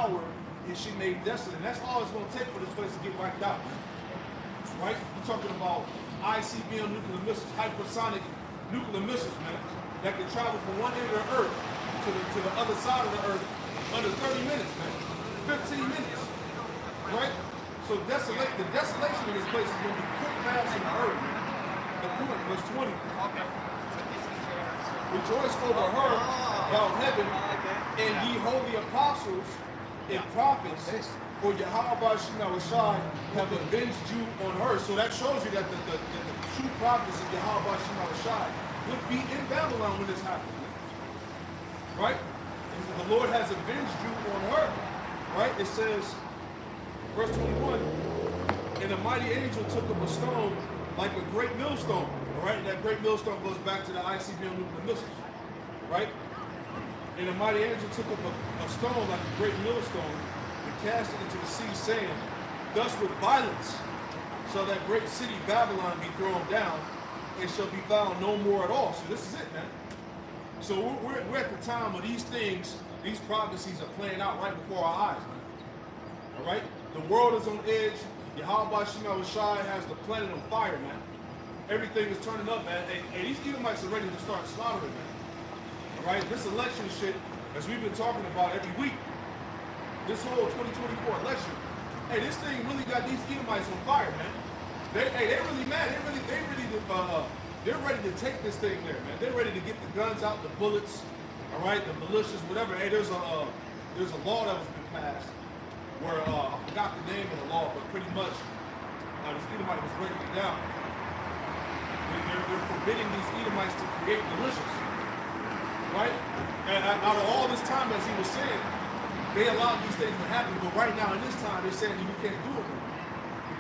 tower and she made desolate. And that's all it's going to take for this place to get wiped out. Right? We're talking about ICBM nuclear missiles, hypersonic nuclear missiles, man, that can travel from one end of the earth to the other side of the earth under 30 minutes, man. 15 minutes. Right? So the desolation of this place is going to be quick, fast, and earth. The point, verse 20. Rejoice over her, thou heaven, and ye holy apostles and prophets, for Yahweh Shai have avenged you on her. So that shows you that the true prophets of Yahweh Shai would be in Babylon when this happened. Right? And the Lord has avenged you on her. Right? It says, verse 21, and the mighty angel took up a stone like a great millstone. All right? And that great millstone goes back to the ICBM nuclear missiles. Right? And the mighty angel took up a stone like a great millstone and cast it into the sea, saying, thus with violence shall that great city Babylon be thrown down, and shall be found no more at all. So this is it, man. So we're at the time where these things, these prophecies are playing out right before our eyes, man. All right? The world is on edge. Yahweh Shai has the planet on fire, man. Everything is turning up, man. And these Edomites are ready to start slaughtering, man. All right? This election shit, as we've been talking about every week, this whole 2024 election, hey, this thing really got these Edomites on fire, man. They're really mad. They're ready to take this thing there, man. They're ready to get the guns out, the bullets, all right, the militias, whatever. Hey, there's a law that was been passed where I forgot the name of the law, but pretty much this Edomite was breaking it down. They're forbidding these Edomites to create militias, right? And out of all this time, as he was saying, they allowed these things to happen, but right now in this time, they're saying you can't do it anymore.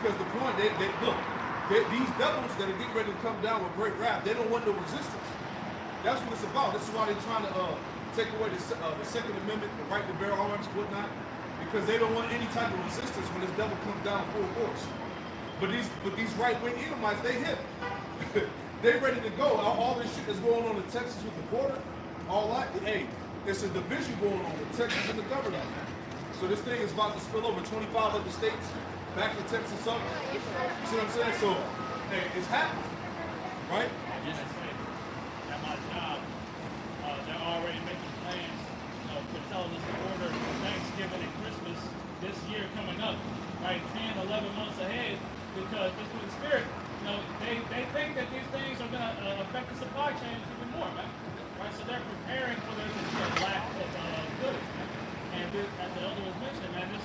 Because the point, these devils that are getting ready to come down with great wrath, they don't want no resistance. That's what it's about. This is why they're trying to take away the Second Amendment, the right to bear arms, whatnot, because they don't want any type of resistance when this devil comes down full force. But these right-wing Edomites, they hit. They're ready to go. All this shit that's going on in Texas with the border, all that, hey, it's a division going on with Texas and the government. So this thing is about to spill over 25 other states, back to Texas up. You see what I'm saying? So, hey, it's happening, right? Just at my job, they're already making plans, to tell us to order Thanksgiving and Christmas this year coming up, right? 10, 11 months ahead, because just with the spirit, they think that these things are going to affect the supply chain even more, man. Right? So they're preparing for there to be a lack of goods, man. And as the elder was mentioning, man, this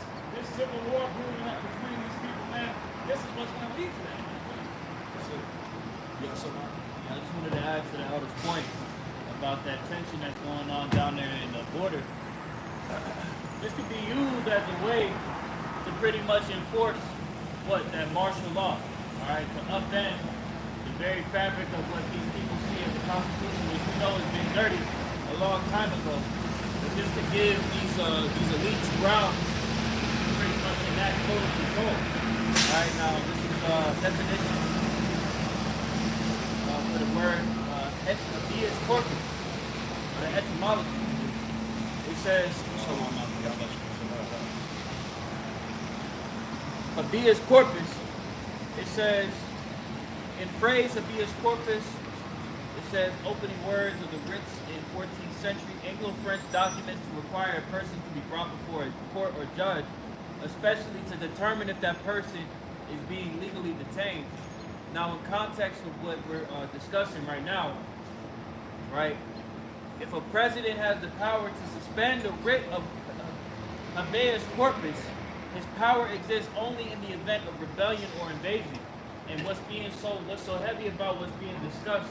civil war brewing up between these people, man, this is what's going to lead to that. Yeah, so I just wanted to add to the elder's point about that tension that's going on down there in the border. This could be used as a way to pretty much enforce that martial law, all right, to upend the very fabric of what these people see as the Constitution, which we know has been dirty a long time ago. But just to give these elites grounds to pretty much enact total control. All right, now this is definition for the word habeas corpus, the etymology. It says habeas corpus. It says in phrase habeas corpus. It says opening words of the writs in 14th century Anglo-French documents to require a person to be brought before a court or judge, especially to determine if that person is being legally detained. Now, in context of what we're discussing right now, right? If a president has the power to suspend a writ of habeas corpus, his power exists only in the event of rebellion or invasion. And what's so heavy about what's being discussed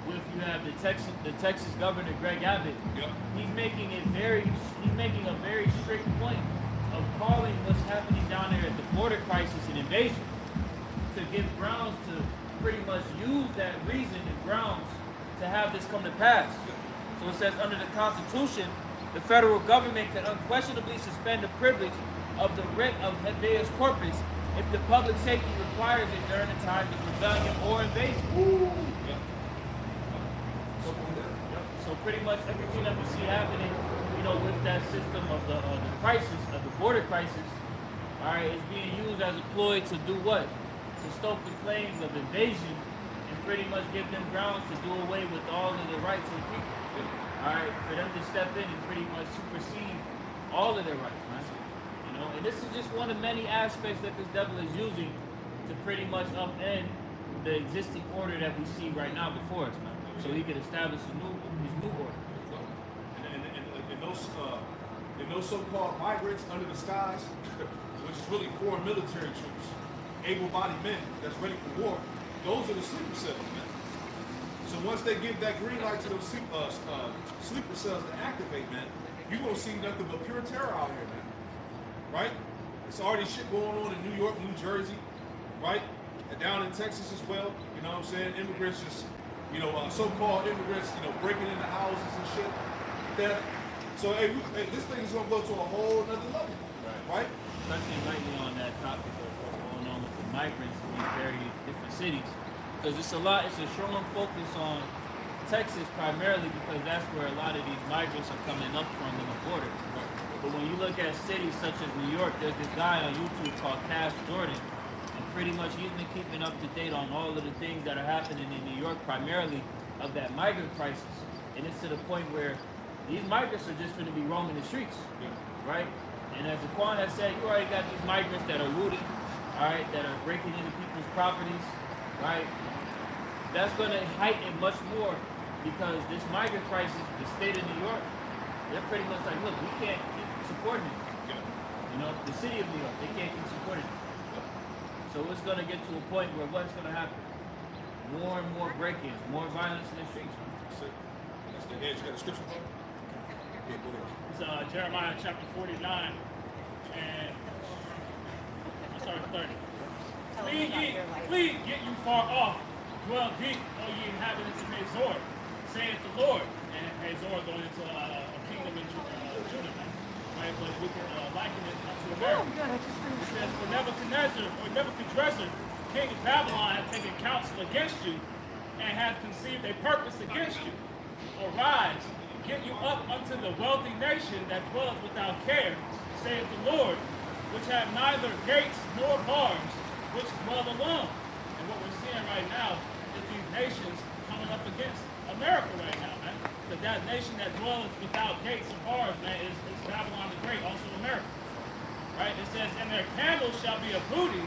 with you have the Texas Governor Greg Abbott. Yep. He's making a very strict point of calling what's happening down there at the border crisis an invasion, to give grounds to pretty much use that reason and grounds to have this come to pass. So it says under the Constitution, the federal government can unquestionably suspend the privilege of the writ of habeas corpus if the public safety requires it during the time of rebellion or invasion. So pretty much everything that we see happening, with that system of the crisis of border crisis, all right, is being used as a ploy to do what? To stoke the flames of invasion and pretty much give them grounds to do away with all of the rights of the people. All right, for them to step in and pretty much supersede all of their rights, man. You know, and this is just one of many aspects that this devil is using to pretty much upend the existing order that we see right now before us, man. So he could establish his new order. And those so-called migrants under the skies, which is really foreign military troops, able-bodied men that's ready for war, those are the sleeper cells, man. So once they give that green light to those sleeper cells to activate, man, you're going to see nothing but pure terror out here, man. Right? It's already shit going on in New York, New Jersey, right? And down in Texas as well, you know what I'm saying? Immigrants just, so-called immigrants, breaking into houses and shit, theft. So, hey, this thing is going to go to a whole other level, right? Touching lightly on that topic of what's going on with the migrants in these various different cities, because it's a strong focus on Texas primarily because that's where a lot of these migrants are coming up from in the border. But when you look at cities such as New York, there's this guy on YouTube called Cash Jordan, and pretty much he's been keeping up to date on all of the things that are happening in New York, primarily of that migrant crisis. And it's to the point where these migrants are just going to be roaming the streets, right? And as Aquan has said, you already got these migrants that are looting, all right, that are breaking into people's properties, right? That's going to heighten much more because this migrant crisis, the state of New York, they're pretty much like, look, we can't keep supporting it. You know, the city of New York, they can't keep supporting it. So it's going to get to a point where what's going to happen? More and more break-ins, more violence in the streets. That's the edge. You got a scripture for it? Yeah, go ahead. It's Jeremiah chapter 49, and I'll start at 30. Flee, get you far off. Dwell deep, O ye inhabitants of Hazor, saith the Lord. And Hazor going into a kingdom in Judah, right? But we can liken it to America. It says, for Nebuchadnezzar, king of Babylon, hath taken counsel against you, and hath conceived a purpose against you. Arise, get you up unto the wealthy nation that dwelleth without care, saith the Lord, which have neither gates nor bars, which dwell alone. And what we're seeing right now is these nations coming up against America right now, man. Because that nation that dwelleth without gates and bars, man, is Babylon the Great, also America. Right? It says, and their camels shall be a booty,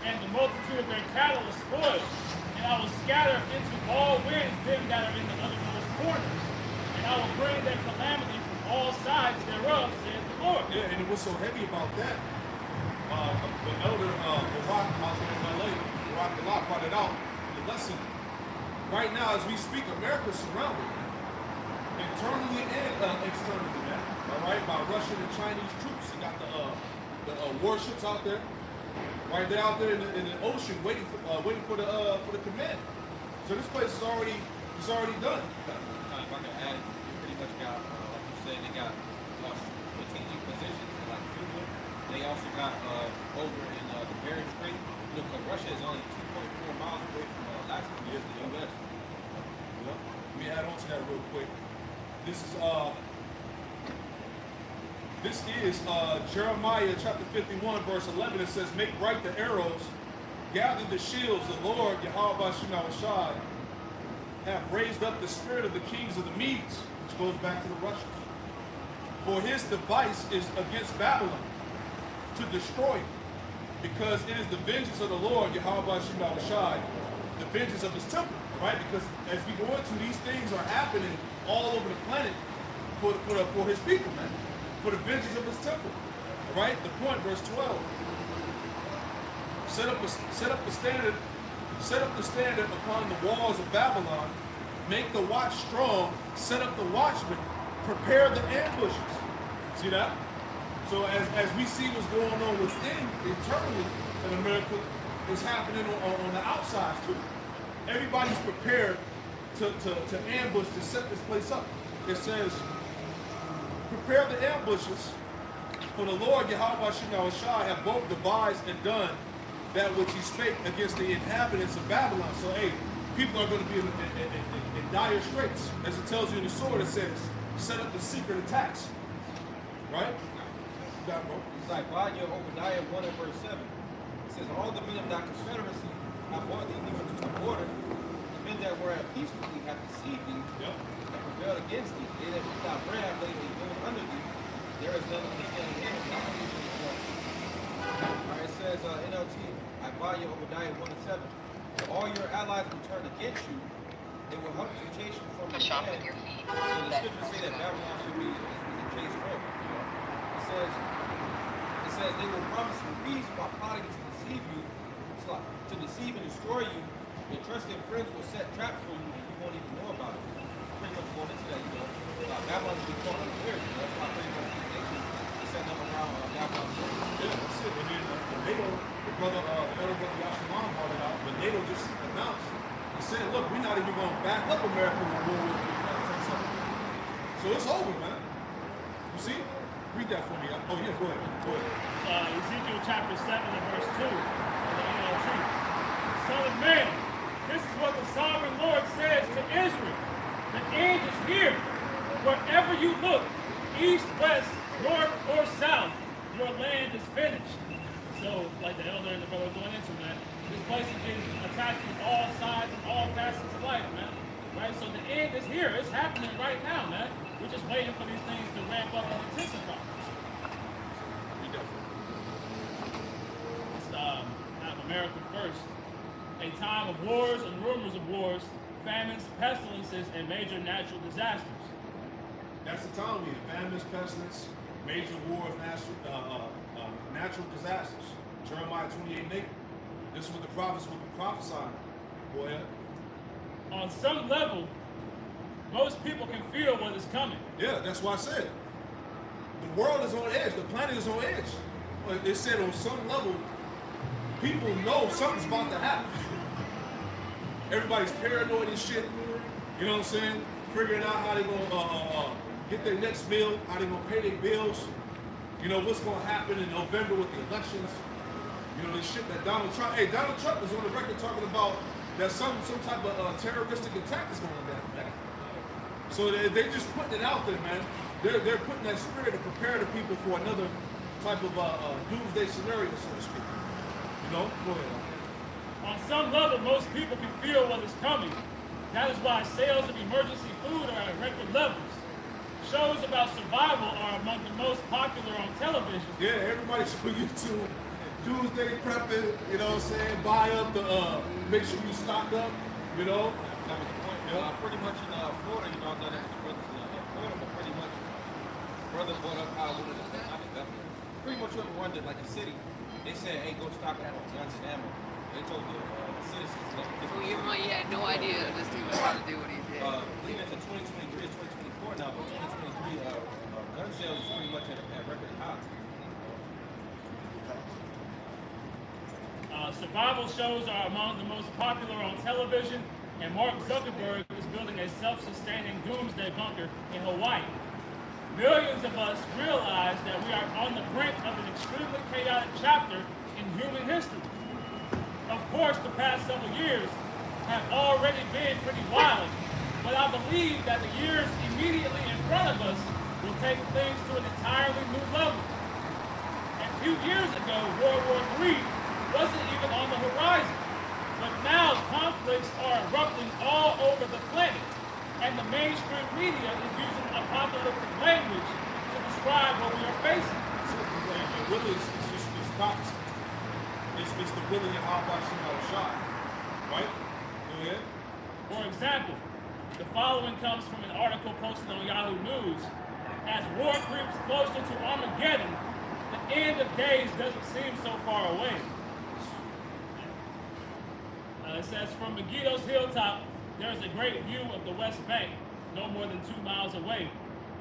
and the multitude of their cattle is spoiled. And I will scatter into all winds them that are in the uttermost corners. And I will bring their calamity from all sides thereof, saith the Lord. Yeah, and what's so heavy about that, the elder Barack out there in LA, Barack Allah brought it out in the lesson. Right now, as we speak, America's surrounded, internally and externally, man. All right, by Russian and Chinese troops. You got the warships out there. Right, they're out there in the ocean waiting for the command. So this place is already done. If I could add, you pretty much got, like you said, they got strategic positions like Cuba. They also got over in the Bering Strait. Look, Russia is only 2.4 miles away from Alaska, the U.S. Yep. Let me add on to that real quick. This is Jeremiah chapter 51, verse 11. It says, make bright the arrows, gather the shields, the Lord, Yahweh Shai, have raised up the spirit of the kings of the Medes, which goes back to the Russians. For his device is against Babylon, to destroy it, because it is the vengeance of the Lord, Yahweh Shai, the vengeance of his temple, right? Because as we go into, these things are happening all over the planet for his people, man, for the vengeance of his temple, right? The point, verse 12. Set up the standard upon the walls of Babylon, make the watch strong, set up the watchmen, prepare the ambushes. See that? So as we see what's going on within, internally in America, it's happening on the outside too. Everybody's prepared to ambush, to set this place up. It says, prepare the ambushes, for the Lord Yahweh Shai have both devised and done that which he spake against the inhabitants of Babylon. So, hey, people are going to be in dire straits. As it tells you in the sword, it says, set up the secret attacks. Right? You got it, bro. It's like Elijah Obadiah 1 and verse 7. It says, all the men of that confederacy have brought thee even to the border. The men that were at peace with thee have deceived thee Yep. and prevailed against thee. They that without bread have laid a gold under thee. There is none understanding him, not only to the one. Alright, it says NLT, Elijah Obadiah 1 and 7. If all your allies will turn against you, they will help temptation from your Push off hand. with your feet. So the scriptures say that Babylon should be a chase road. It says they will promise you peace by plotting to deceive you, to deceive and destroy you. Your trusted friends will set traps for you and you won't even know about it. Pretty much going into that, Babylon will be caught unawares. That's why pretty much these nations are setting up around Babylon. Yeah, that's it. And then NATO, the elder brother Yashaman brought it out, but NATO just announced and said, look, we're not even going to back up America with World War III. So it's over, man. You see? Read that for me. Oh, yeah, go ahead. Ezekiel chapter 7 and verse 2 of the NLT. Son of man, this is what the sovereign Lord says to Israel. The end is here. Wherever you look, east, west, north, or south, your land is finished. So, like the elder and the brother going into that, this place is getting attacked from all sides and all facets of life, man. Right? So the end is here. It's happening right now, man. We're just waiting for these things to ramp up and intensify. It's out of America first. A time of wars and rumors of wars, famines, pestilences, and major natural disasters. That's the time we in. Famines, pestilence, major wars, natural disasters. Jeremiah 28:8. This is what the prophets will be prophesying. Go ahead. On some level, most people can feel what is coming. Yeah, that's why I said. The world is on edge. The planet is on edge. But it said on some level, people know something's about to happen. Everybody's paranoid and shit. You know what I'm saying? Figuring out how they're going to get their next meal, how they're going to pay their bills. You know, what's going to happen in November with the elections. You know, this shit that Donald Trump is on the record talking about that some type of terroristic attack is going down, man. So they're just putting it out there, man. They're putting that spirit to prepare the people for another type of doomsday scenario, so to speak. You know? Go ahead. On some level, most people can feel what is coming. That is why sales of emergency food are at record levels. Shows about survival are among the most popular on television. Yeah, everybody's on YouTube. Doomsday prepping, you know what I'm saying? Buy up the, make sure you stock up, you know? That was the point. Pretty much in Florida, you know, I've done extra brothers in Florida, but pretty much brother brought up how one of the government, pretty much whoever run it, like a city, they said, hey, go stock up on guns and ammo. They told the citizens. So even though he had no idea this dude was about to do what he did. Leading into 2023 is 2024 now, but 2023 gun sales is pretty much at record high. Survival shows are among the most popular on television, and Mark Zuckerberg is building a self-sustaining doomsday bunker in Hawaii. Millions of us realize that we are on the brink of an extremely chaotic chapter in human history. Of course, the past several years have already been pretty wild, but I believe that the years immediately in front of us will take things to an entirely new level. A few years ago, World War III wasn't even on the horizon, but now conflicts are erupting all over the planet, and the mainstream media is using apocalyptic language to describe what we are facing. And really, it's prophecy. It's the really how about shot, right? Go ahead. For example, the following comes from an article posted on Yahoo News. As war creeps closer to Armageddon, the end of days doesn't seem so far away. It says, from Megiddo's hilltop, there is a great view of the West Bank, no more than 2 miles away.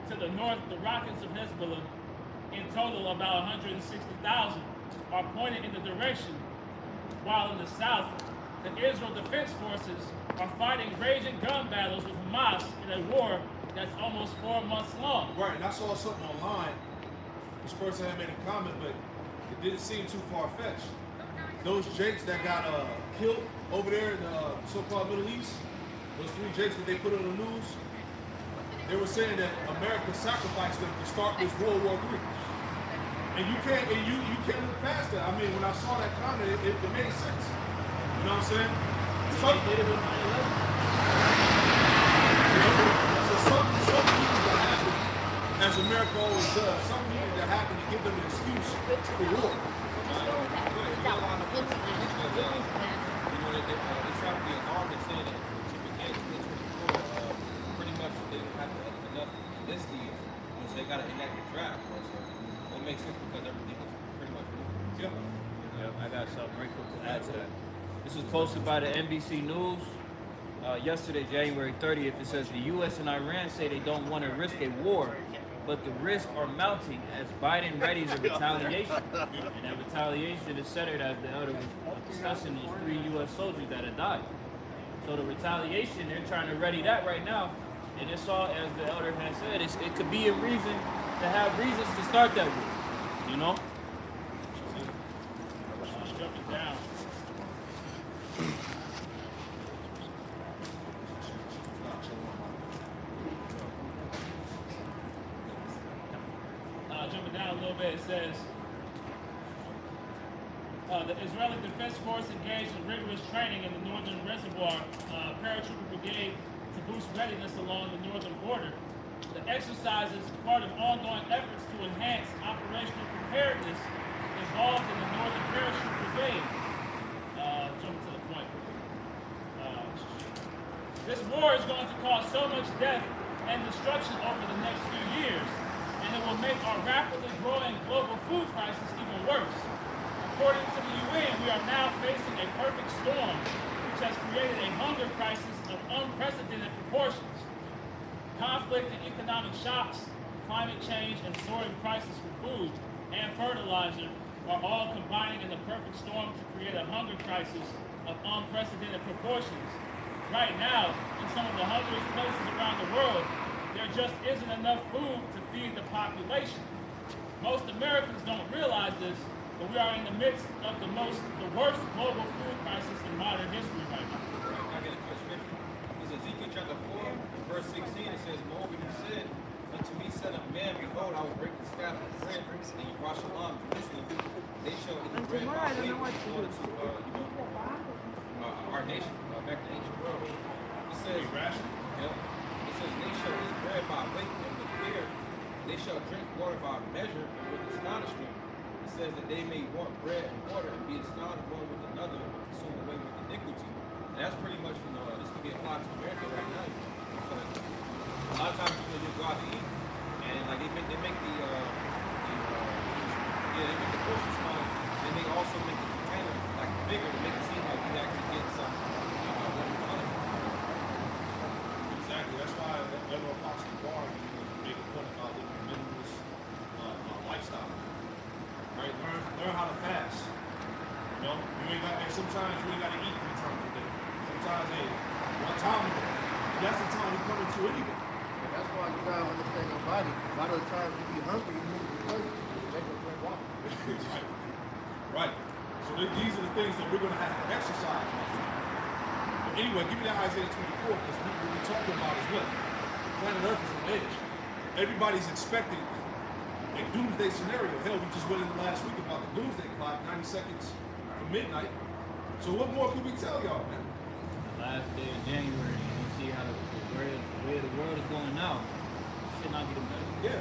To the north, the rockets of Hezbollah, in total about 160,000, are pointed in the direction, while in the south, the Israel Defense Forces are fighting raging gun battles with Hamas in a war that's almost 4 months long. Right, and I saw something online. This person had made a comment, but it didn't seem too far-fetched. Those Jakes that got killed over there in the so-called Middle East, those 3 Jakes that they put on the news, they were saying that America sacrificed them to start this World War III. And you can't look past that. I mean, when I saw that comment, it made sense. You know what I'm saying? They did it with 9/11. So something needed to happen, as America always does. Something needed to happen to give them an excuse for war. They try to be alarming saying that Timothy Gates in 2024, pretty much they have enough enlistees, so they got to enact the draft. So it makes sense because everything is pretty much moving. Yep, I got something very quick to add to that. This was posted by the NBC News yesterday, January 30th. It says the U.S. and Iran say they don't want to risk a war, but the risks are mounting as Biden readies a retaliation. And that retaliation is centered, as the elder was discussing, those 3 U.S. soldiers that had died. So the retaliation, they're trying to ready that right now. And it's all, as the elder has said, it could be a reason to have reasons to start that war. You know? Jumping down. Jumping down a little bit, it says, the Israeli Defense Force engaged in rigorous training in the Northern Reservoir Paratrooper Brigade to boost readiness along the northern border. The exercise is part of ongoing efforts to enhance operational preparedness involved in the Northern Parachute Brigade. Jumping to the point. This war is going to cause so much death and destruction over the next few years, and it will make our rapidly growing global food crisis even worse. According to the UN, we are now facing a perfect storm, which has created a hunger crisis of unprecedented proportions. Conflict and economic shocks, climate change, and soaring prices for food and fertilizer are all combining in the perfect storm to create a hunger crisis of unprecedented proportions. Right now, in some of the hungriest places around the world, there just isn't enough food to feed the population. Most Americans don't realize this, but we are in the midst of the worst global food crisis in modern history right now. I get a quick scripture. It's Ezekiel chapter 4, verse 16. It says, "Moreover, he said unto me, son of man, behold, I will break the staff of bread in Yerushalayim, Jerusalem. They shall eat bread by weight in order to, our nation, back in the ancient world." It says, it says, "They shall eat bread by weight and with fear. They shall drink water by measure and with astonishment." It says that they may want bread and water and be astonished one with another and consumed away with iniquity. And that's pretty much, this could be applied to America right now. Because a lot of times people just go out to eat, and like they make the portion smaller, and they also make the container like bigger to make it seem like you actually get some what you call it. Exactly. That's why that Apostle Bar made a point about the minimalist lifestyle. Right? Learn how to fast. You know, sometimes you ain't got to eat 3 times a day. Sometimes, hey, 1 time a day. That's the time you come into anyway. And that's why you gotta understand your body. A lot of the times you be hungry, you move to the take a drink water. Right. So these are the things that we're going to have to exercise. But anyway, give me that Isaiah 24, because what we're talking about is what? Planet Earth is on edge. Everybody's expecting a doomsday scenario. Hell, we just went in the last week about the doomsday clock, 90 seconds from midnight. So what more can we tell y'all, man? Last day of January, you see how the way the world is going now. Shit not getting better. Yeah.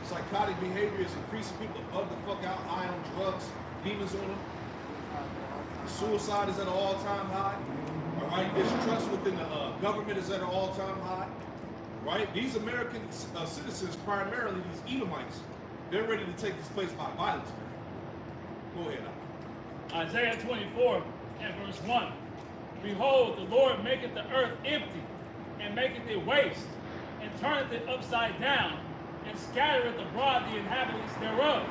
Psychotic behavior is increasing. People are bugged the fuck out, high on drugs, demons on them. Suicide is at an all-time high. All right. Distrust within the government is at an all-time high. Right. These American citizens, primarily these Edomites, they're ready to take this place by violence, man. Go ahead. Isaiah 24 and verse 1. "Behold, the Lord maketh the earth empty, and maketh it waste, and turneth it upside down, and scattereth abroad the inhabitants thereof.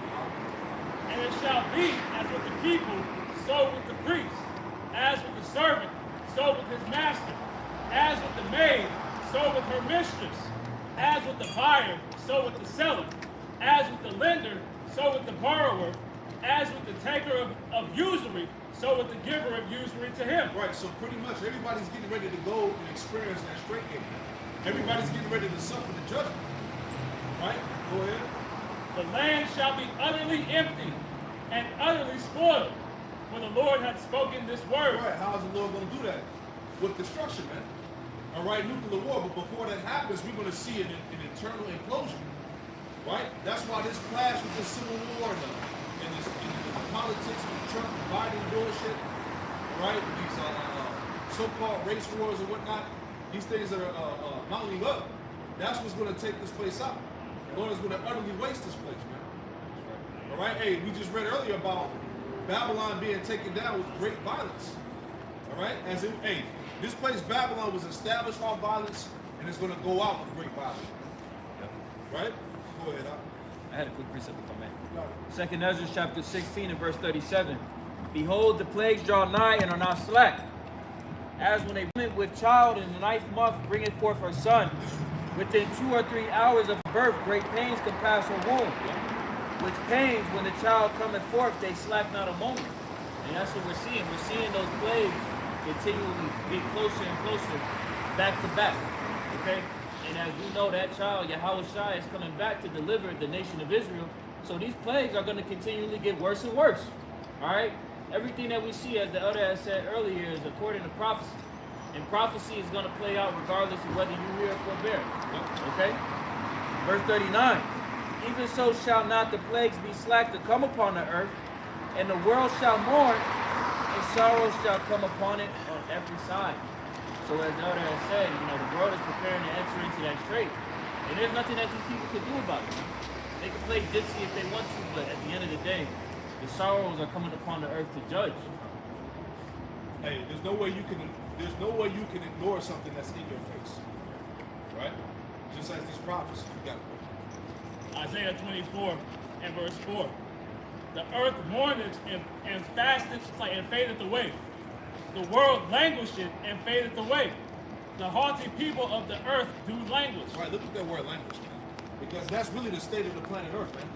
And it shall be as with the people, so with the priest, as with the servant, so with his master, as with the maid, so with her mistress, as with the buyer, so with the seller, as with the lender, so with the borrower, as with the taker of usury, so with the giver of usury to him." Right, so pretty much everybody's getting ready to go and experience that straight game. Everybody's getting ready to suffer the judgment. Right? Go ahead. The land shall be utterly empty and utterly spoiled, for the Lord hath spoken this word. All right, how's the Lord going to do that? With destruction, man. All right, nuclear war. But before that happens, we're going to see an internal implosion. Right? That's why this clash with the Civil War and the politics with Trump and Biden bullshit, right? These so-called race wars and whatnot, these things that are mounting up, that's what's going to take this place out. The Lord is going to utterly waste this place, man. All right? Hey, we just read earlier about Babylon being taken down with great violence. All right? As in, hey, this place, Babylon, was established on violence, and it's going to go out with great violence. Right? Go ahead, I had a quick precept if I may. Second Ezra chapter 16 and verse 37. Behold, the plagues draw nigh and are not slack. As when a woman with child in the ninth month bringeth forth her son, within 2 or 3 hours of birth, great pains compass her womb. Which pains, when the child cometh forth, they slack not a moment. And that's what we're seeing. We're seeing those plagues continually get closer and closer, back to back. Okay? And as we know, that child, Yahushua, is coming back to deliver the nation of Israel. So these plagues are going to continually get worse and worse. All right? Everything that we see, as the elder has said earlier, is according to prophecy. And prophecy is going to play out regardless of whether you hear or forbear. Okay? Verse 39. Even so shall not the plagues be slack to come upon the earth, and the world shall mourn, and sorrow shall come upon it on every side. So as the elder has said, the world is preparing to enter into that strait. And there's nothing that these people can do about it. They can play ditzy if they want to, but at the end of the day, the sorrows are coming upon the earth to judge. Hey, there's no way you can ignore something that's in your face. Right? Just as these prophecies, you got it. Isaiah 24 and verse 4. The earth mourneth and fasteth and fadeth away. The world languisheth and fadeth away. The haughty people of the earth do languish. Right, look at that word language, man. Because that's really the state of the planet Earth, man.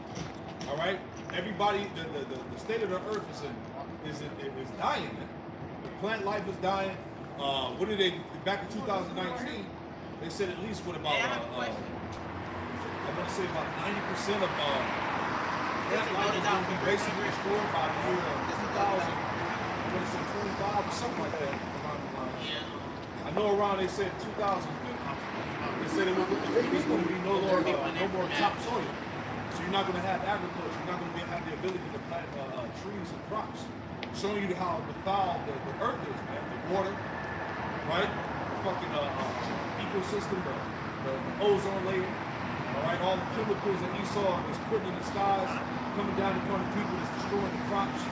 All right? Everybody, the state of the earth is dying, man. The plant life is dying. What did they, back in 2019, they said at least what about, I want to say about 90% of plant life is going to be basically restored by the year 2025 or something like that. I know around they said 2050. They said it's going to be no more topsoil. So you're not going to have agriculture. You're not going to have the ability to plant trees and crops. Showing you how foul the earth is, man. The water, right? The fucking ecosystem, the ozone layer. All right, all the chemicals that Esau is putting in the skies, coming down upon the people, is destroying the crops,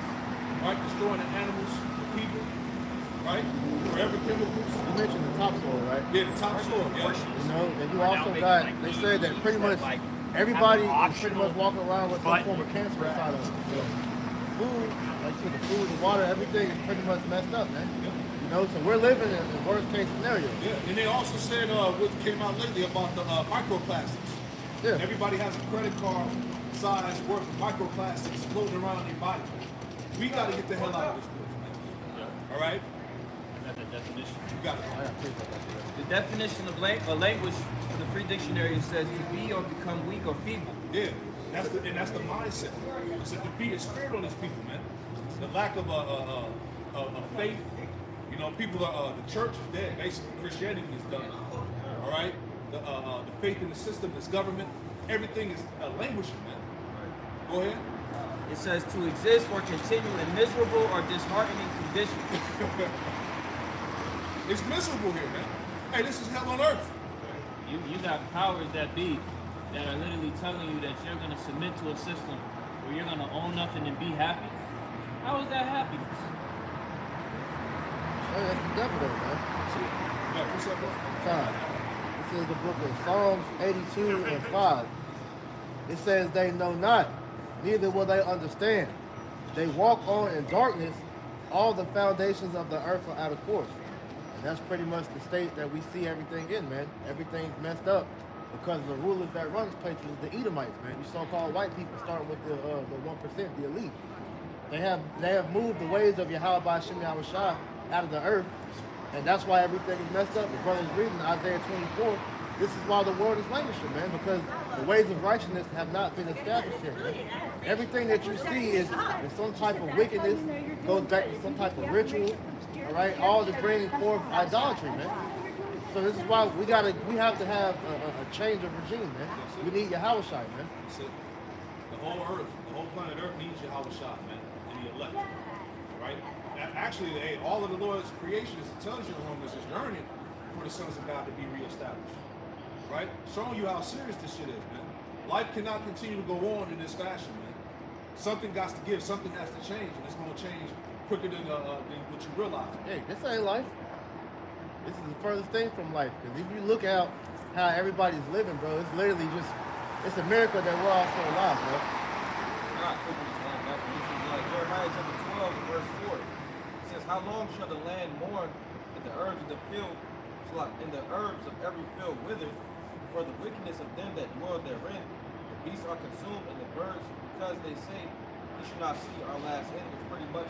right? Destroying the animals, the people, right? Forever chemicals. You mentioned the topsoil, right? Yeah, the topsoil, yeah. And you also got, they said that pretty much everybody is pretty much walking around with some form of cancer inside of them. Food, like the food, the water, everything is pretty much messed up, man. So we're living in the worst case scenario. Yeah, and they also said what came out lately about the microplastics. Yeah. Everybody has a credit card size worth of microplastics floating around in their body. We got to get the hell out of this place, man. All right? I got the definition. You got it. The definition of language in the Free Dictionary says to be or become weak or feeble. Yeah, that's the mindset. It's a defeated spirit on these people, man. The lack of faith. People are the church is dead. Basically, Christianity is done. All right, the faith in the system, this government, everything is languishing, man. Go ahead. It says to exist or continue in miserable or disheartening conditions. It's miserable here, man. Hey, this is hell on earth. You got powers that be that are literally telling you that you're going to submit to a system where you're going to own nothing and be happy. How is that happiness? Hey, that's the devil though, man. Yeah, what's up, bro? Time. This is the book of Psalms 82 and 5. It says, they know not, neither will they understand. They walk on in darkness, all the foundations of the earth are out of course. And that's pretty much the state that we see everything in, man. Everything's messed up because the rulers that run this place was the Edomites, man. You so-called white people starting with the 1%, the elite. They have moved the ways of Yahweh Shem Yahushua out of the earth, and that's why everything is messed up. The brother's reading Isaiah 24. This is why the world is languishing, man, because the ways of righteousness have not been established yet, man. Everything that you see is some type of wickedness, goes back to some type of ritual, all right, all to bring forth idolatry, man. So this is why we have to have a change of regime, man. We need Yahweh Shai, man. That's it. The whole earth, the whole planet Earth needs Yahweh Shai, man, and the elect. Right? Actually, all of the Lord's creation, as it tells you in Romans, is yearning for the sons of God to be reestablished. Right? Showing you how serious this shit is, man. Life cannot continue to go on in this fashion, man. Something got to give, something has to change, and it's going to change quicker than what you realize. Hey, this ain't life. This is the furthest thing from life. Because if you look out how everybody's living, bro, it's literally just, it's a miracle that we're all still alive, bro. Like Jeremiah chapter 12, verse 4. It says, how long shall the land mourn and the herbs of the field, and the herbs of every field wither? For the wickedness of them that dwell therein, the beasts are consumed, and the birds, because they say, we should not see our last end. It's pretty much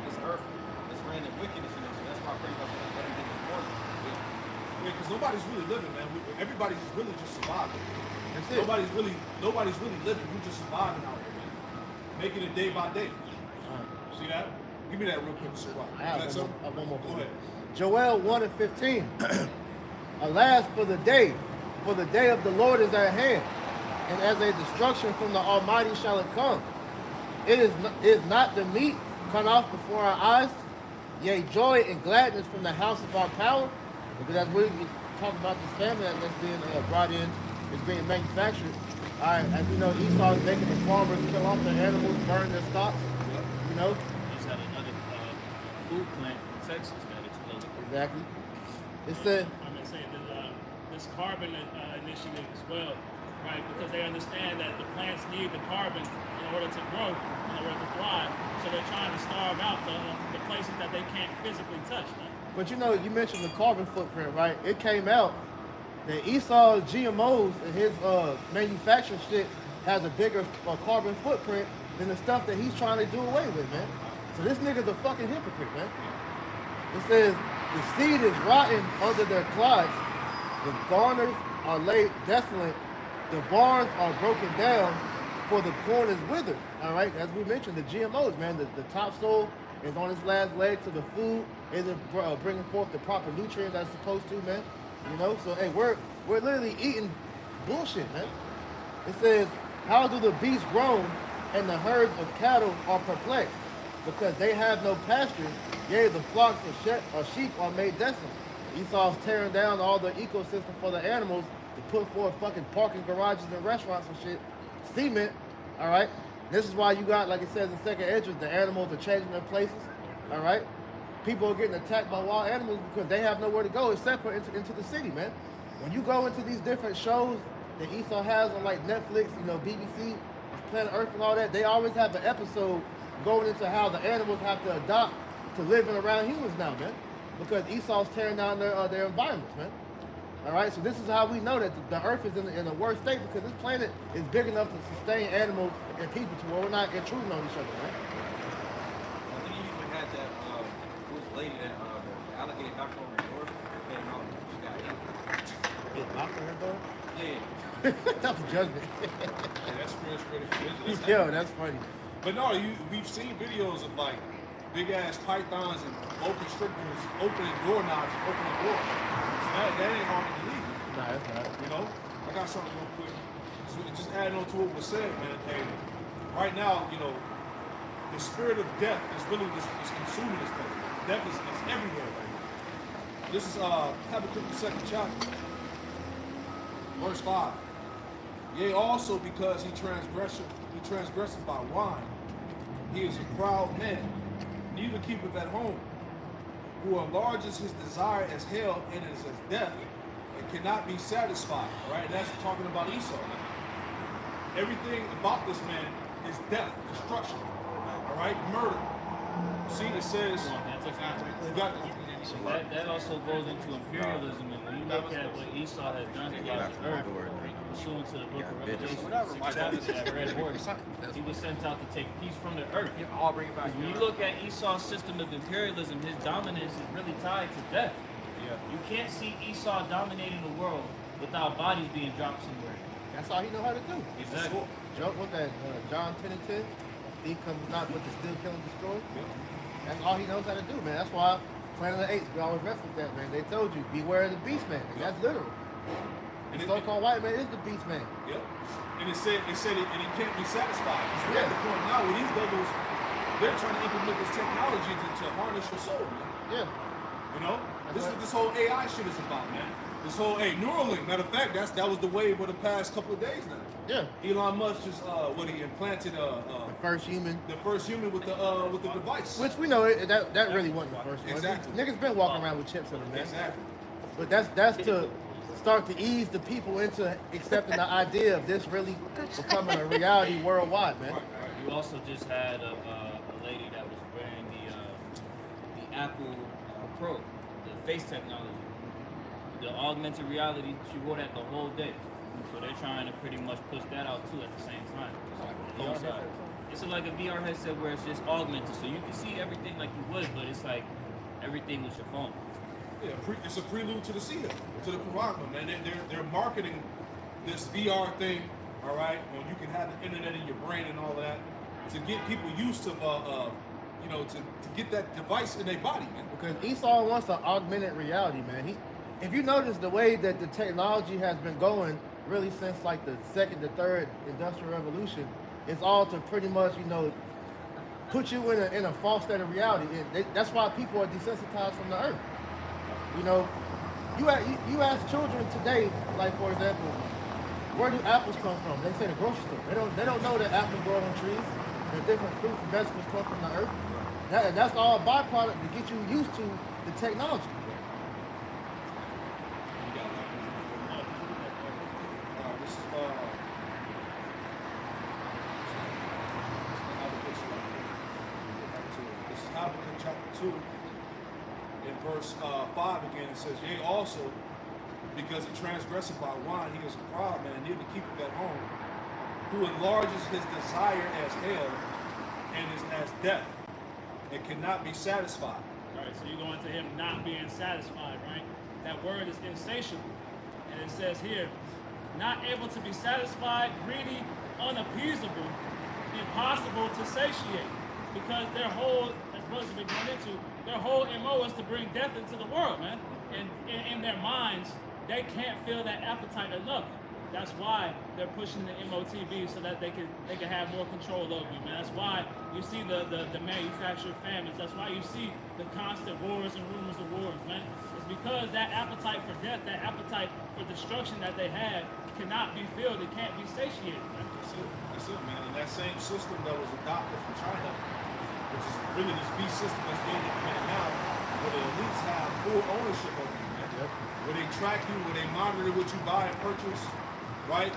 this earth, this random wickedness in it. So that's why pretty much everything is mourning. Yeah, because nobody's really living, man. Everybody's really just surviving. That's it. Nobody's really living. We're just surviving out here, man. Making it day by day. See that? Give me that real quick, Siraj. I have one more. Go ahead. Joel 1:15. Alas, for the day of the Lord is at hand, and as a destruction from the Almighty shall it come. It is not the meat cut off before our eyes, yea, joy and gladness from the house of our power. Because as we talk about this family that's being brought in, is being manufactured. All right, as we know, Esau is making the farmers kill off their animals, burn their stocks. You know. Just had another food plant in Texas that exploded. Exactly. It said. I'm gonna say that this carbon initiative as well, right? Because they understand that the plants need the carbon in order to grow, in order to thrive. So they're trying to starve out the places that they can't physically touch. Right? But you know, you mentioned the carbon footprint, right? It came out that Esau's GMOs and his manufacturing shit has a bigger carbon footprint than the stuff that he's trying to do away with, man. So this nigga's a fucking hypocrite, man. It says, the seed is rotten under their clods, the garners are laid desolate, the barns are broken down, for the corn is withered. All right, as we mentioned, the GMOs, man, the topsoil is on its last leg, so the food isn't bringing forth the proper nutrients as it's supposed to, man. You know, so hey, we're literally eating bullshit, man. It says, how do the beasts groan and the herds of cattle are perplexed? Because they have no pasture, yea, the flocks of sheep are made desolate. Esau's tearing down all the ecosystem for the animals to put forth fucking parking garages and restaurants and shit. Cement, all right? This is why you got, like it says in second entrance, the animals are changing their places, all right? People are getting attacked by wild animals because they have nowhere to go except for into the city, man. When you go into these different shows that Esau has on like Netflix, you know, BBC, Planet Earth and all that, they always have an episode going into how the animals have to adopt to living around humans now, man. Because Esau's tearing down their environments, man. All right, so this is how we know that the Earth is in a worse state, because this planet is big enough to sustain animals and people to where we're not intruding on each other, right? I think you even had that, who's the lady that the alligator knocked on her door, came out and she got hit. It knocked on her door? Yeah. That was judgment. Yeah, that's spiritual religion. Yo, that's funny. But no, we've seen videos of like big ass pythons and open strippers opening doorknobs and opening doors. So that ain't hard to believe. Nah, that's not. You know? I got something real quick. So just adding on to what was said, man. And right now, you know, the spirit of death is really is consuming this thing. Death is everywhere right now. This is Habakkuk the 2nd chapter, verse 5. Yea, also because he transgresses by wine. He is a proud man, neither keepeth at home, who enlarges his desire as hell and is as death, and cannot be satisfied. Right? And that's talking about Esau. Everything about this man is death, destruction. All right, murder. See, it says you got That also goes into imperialism, and when you look at what Esau has done throughout the earth, pursuant to the book of Revelation, 6 chapters that red horse, he was sent out to take peace from the earth. Because when you look at Esau's system of imperialism, his dominance is really tied to death. You can't see Esau dominating the world without bodies being dropped somewhere. That's all he know how to do. Exactly. Joe, what's that? John 10 and 10. Thief comes not but to steal, kill, and destroy. Yeah. That's all he knows how to do, man. That's why Planet of the Apes, we always reference that, man. They told you, beware of the beast man. And that's literal. And The so-called white man is the beast man. Yep. And it said and he can't be satisfied. So we're at the point now where these devils, they're trying to implement this technology to harness your soul, man. Yeah. You know? This is what this whole AI shit is about, man. This whole Neuralink. Matter of fact, that was the wave of the past couple of days now. Yeah. Elon Musk just he implanted The first human. the first human with the device. Which we know that really wasn't the first one. Exactly. Niggas been walking around with chips in them, man. Exactly. But that's to start to ease the people into accepting the idea of this really becoming a reality worldwide, man. You also just had a lady that was wearing the Apple Pro, the face technology, the augmented reality. She wore that the whole day. So they're trying to pretty much push that out too at the same time. Alongside. It's like a VR headset where it's just augmented, so you can see everything like you would, but it's like everything with your phone. Yeah, it's a prelude to the seer, to the Paragma, man. They're marketing this VR thing, all right, when you can have the internet in your brain and all of that, to get people used to, to get that device in their body, man. Because Esau wants an augmented reality, man. If you notice the way that the technology has been going, really since like the second to third industrial revolution, it's all to pretty much, put you in a false state of reality. And that's why people are desensitized from the earth. You ask children today, like for example, where do apples come from? They say the grocery store. They don't know that apples grow on trees. That different fruits and vegetables come from the earth. That's all a byproduct to get you used to the technology. This is Habakkuk chapter 2. In verse 5 again, it says, yea, also, because he transgresseth by wine, he is a proud man, neither keepeth at home, who enlarges his desire as hell, and is as death, and cannot be satisfied. Right, so you go into him not being satisfied, right? That word is insatiable. And it says here, not able to be satisfied, greedy, unappeasable, impossible to satiate. Because their whole, as brothers have been going into, their whole MO is to bring death into the world, man. And in their minds, they can't feel that appetite enough. That's why they're pushing the MOTB so that they can have more control over you, man. That's why you see the manufactured famines. That's why you see the constant wars and rumors of wars, man. It's because that appetite for death, that appetite for destruction that they have cannot be filled. It can't be satiated, man. That's it, man. And that same system that was adopted from China, which is really this beast system that's being implemented now, where the elites have full ownership over you, man. Yep. Where they track you, where they monitor what you buy and purchase, right?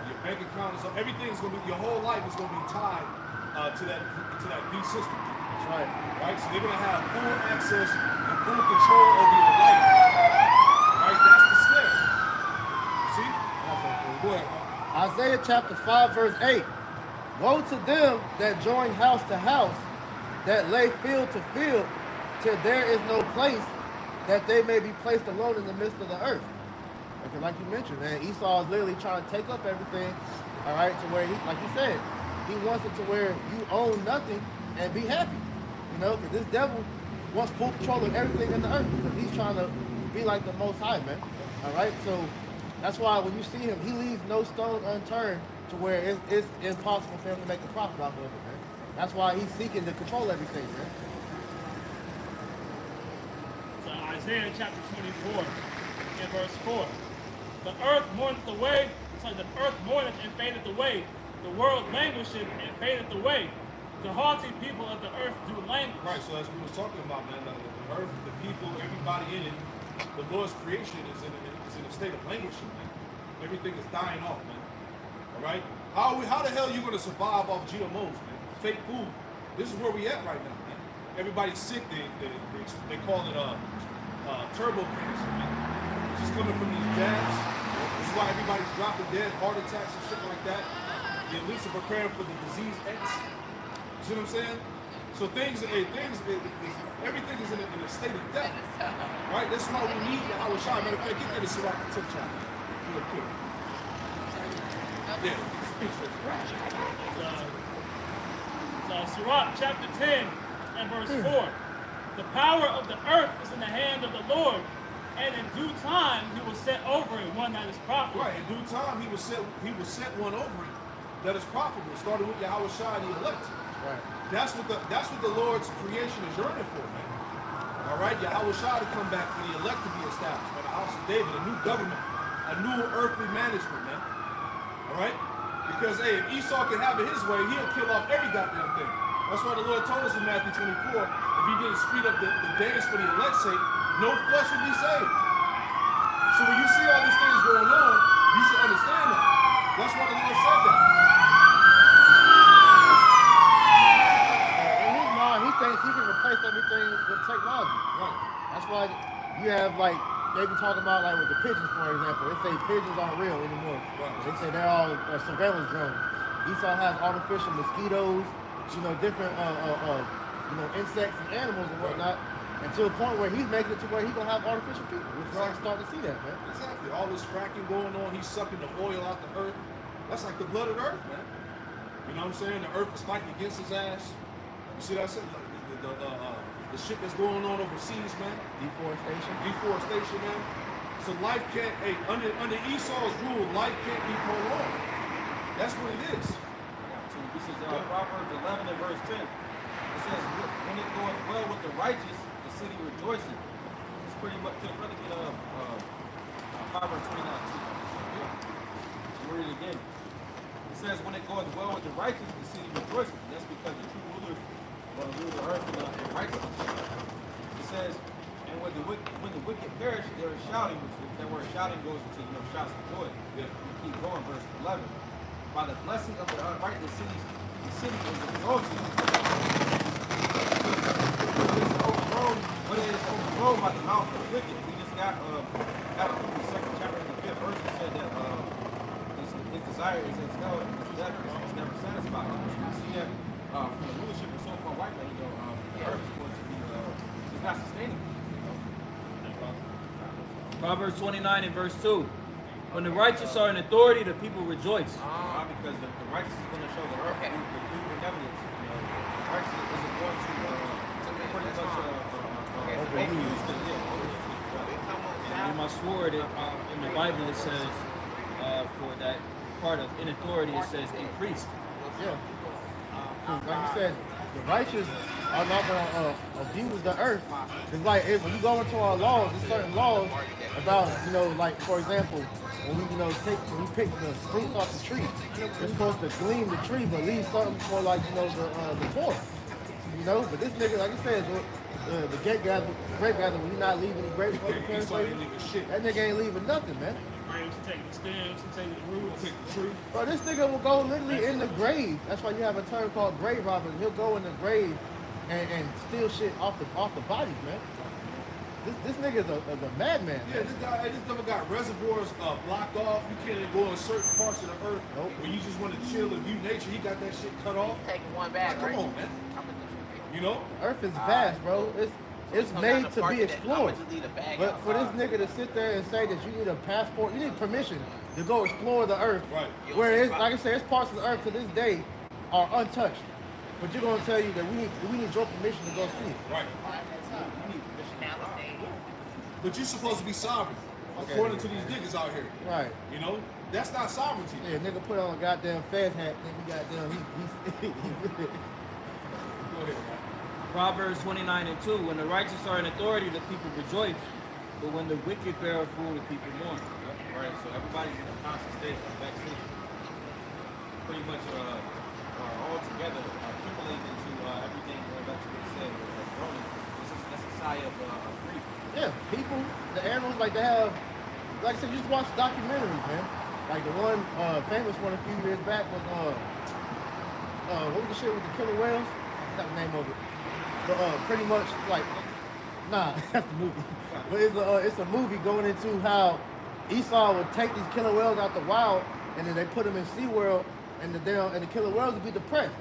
Your bank account, so everything's gonna be, your whole life is gonna be tied to that beast system. That's right. Right? So they're gonna have full access and full control over your life. Right? That's the snare. See? Go ahead, man. Isaiah chapter 5, verse 8. Woe to them that join house to house, that lay field to field, till there is no place, that they may be placed alone in the midst of the earth. Because like you mentioned, man, Esau is literally trying to take up everything, all right, to where he, like you said, he wants it to where you own nothing and be happy. Because this devil wants full control of everything in the earth, because he's trying to be like the Most High, man. All right, so that's why when you see him, he leaves no stone unturned to where it's impossible for him to make a profit off of it, man. That's why he's seeking to control everything, man. So Isaiah chapter 24, in verse 4. The earth mourneth away, the earth mourneth and fadeth away. The world languisheth and fadeth away. The haughty people of the earth do languish. Right, so as we was talking about, man, the earth, the people, everybody in it, the Lord's creation is in a state of languishing, man. Everything is dying off, man. All right? How the hell are you going to survive off GMOs, man? Fake food. This is where we at right now, man. Everybody's sick. They call it turbo cancer, man. It's just coming from these jabs. This is why everybody's dropping dead, heart attacks and shit like that. The elites are preparing for the disease X. You see what I'm saying? So everything is in a state of death. Right? That's why we need the Howard Shah. Matter of fact, get that so I can tip chop. Real quick. Yeah, speech So Sirach chapter 10 and verse 4. The power of the earth is in the hand of the Lord, and in due time he will set over it one that is profitable. Right, in due time he will set one over it that is profitable, starting with Yahweh Shai, the elect. Right. That's what the Lord's creation is yearning for, man. All right, Yahweh Shai to come back for the elect to be established by the house of David, a new government, a new earthly management, man. All right? Because, hey, if Esau can have it his way, he'll kill off every goddamn thing. That's why the Lord told us in Matthew 24, if he didn't speed up the days for the elect's sake, no flesh will be saved. So when you see all these things going on, you should understand that. That's why the Lord said that. In his mind, he thinks he can replace everything with technology. Right. That's why you have, like, they be talking about, like, with the pigeons, for example. They say pigeons aren't real anymore. Right. They say they're all surveillance drones. Esau has artificial mosquitoes, different, insects and animals and whatnot, and to a point where he's making it to where he's going to have artificial people. We're already starting to see that, man. Exactly. All this fracking going on, he's sucking the oil out the earth. That's like the blood of the earth, man. You know what I'm saying? The earth is fighting against his ass. You see what I said? The shit that's going on overseas, man. Deforestation, man. So life can't, under Esau's rule, life can't be prolonged. That's what it is. This is Proverbs 11 and verse 10. It says, when it goes well with the righteous, the city rejoicing. It's pretty much to the predicate of Proverbs 29 too. Read it again. It says, when it goes well with the righteous, the city rejoicing. That's because the true rulers will rule the earth in righteousness. It says, and when the wicked perish, there is shouting, which that word shouting goes into shouts of joy. Yeah. We keep going, verse 11. By the blessing of the upright, the city is exalted. What is overthrown by the mouth of the wicked. We just got the second chapter of the 5th verse. It said that his desire is his hell, and his death is never satisfied. So we see that from the rulership of so-called white men, the earth is going to be it's not sustainable. Proverbs 29 and verse 2. When the righteous are in authority, the people rejoice. Because the righteous is going to show the earth through benevolence. The righteous isn't going to pretty much overuse it. In my sword, in the Bible, it says, for that part of in authority, it says increased. Yeah. Like you said, the righteous are not going to abuse the earth. It's like when you go into our laws, there's certain laws about, like, for example, when we pick the fruits off the tree, we're supposed to glean the tree, but leave something for, like, the poor. But this nigga, like I said, the grape gatherer, when he's not leaving the grapes for the parents, that nigga ain't leaving nothing, man. Grapes, take the stems, take the roots, take the tree. Bro, this nigga will go literally in the grave. That's why you have a term called grave robbing. He'll go in the grave and steal shit off the bodies, man. This nigga is a madman. Yeah, Man. this devil got reservoirs blocked off. You can't even go in certain parts of the earth. Nope. When you just want to chill and view nature, he got that shit cut off. Taking one back, Come right? on, man. Earth is vast, bro. It's made to be explored. But for this nigga to sit there and say that you need a passport, you need permission to go explore the earth. Right. Whereas, like I said, it's parts of the earth to this day are untouched. But you're gonna tell you that we need your permission to go see it. Right. But you're supposed to be sovereign, according to these niggas out here. Right. That's not sovereignty. Yeah, nigga put on a goddamn fez hat, nigga goddamn Go ahead, man. Proverbs 29 and 2. When the righteous are in authority, the people rejoice. But when the wicked bear a fool, the people mourn. Right, so everybody's in a constant state of vexation. Pretty much all together accumulating into everything going back to what you said as groaning. It's a society of grief. Yeah, people, the animals, like they have, like I said, you just watch documentaries, man. Like the one famous one a few years back was what was the shit with the killer whales? I forgot the name of it. But pretty much like, nah, that's the movie. But it's a movie going into how Esau would take these killer whales out the wild, and then they put them in SeaWorld, and the killer whales would be depressed.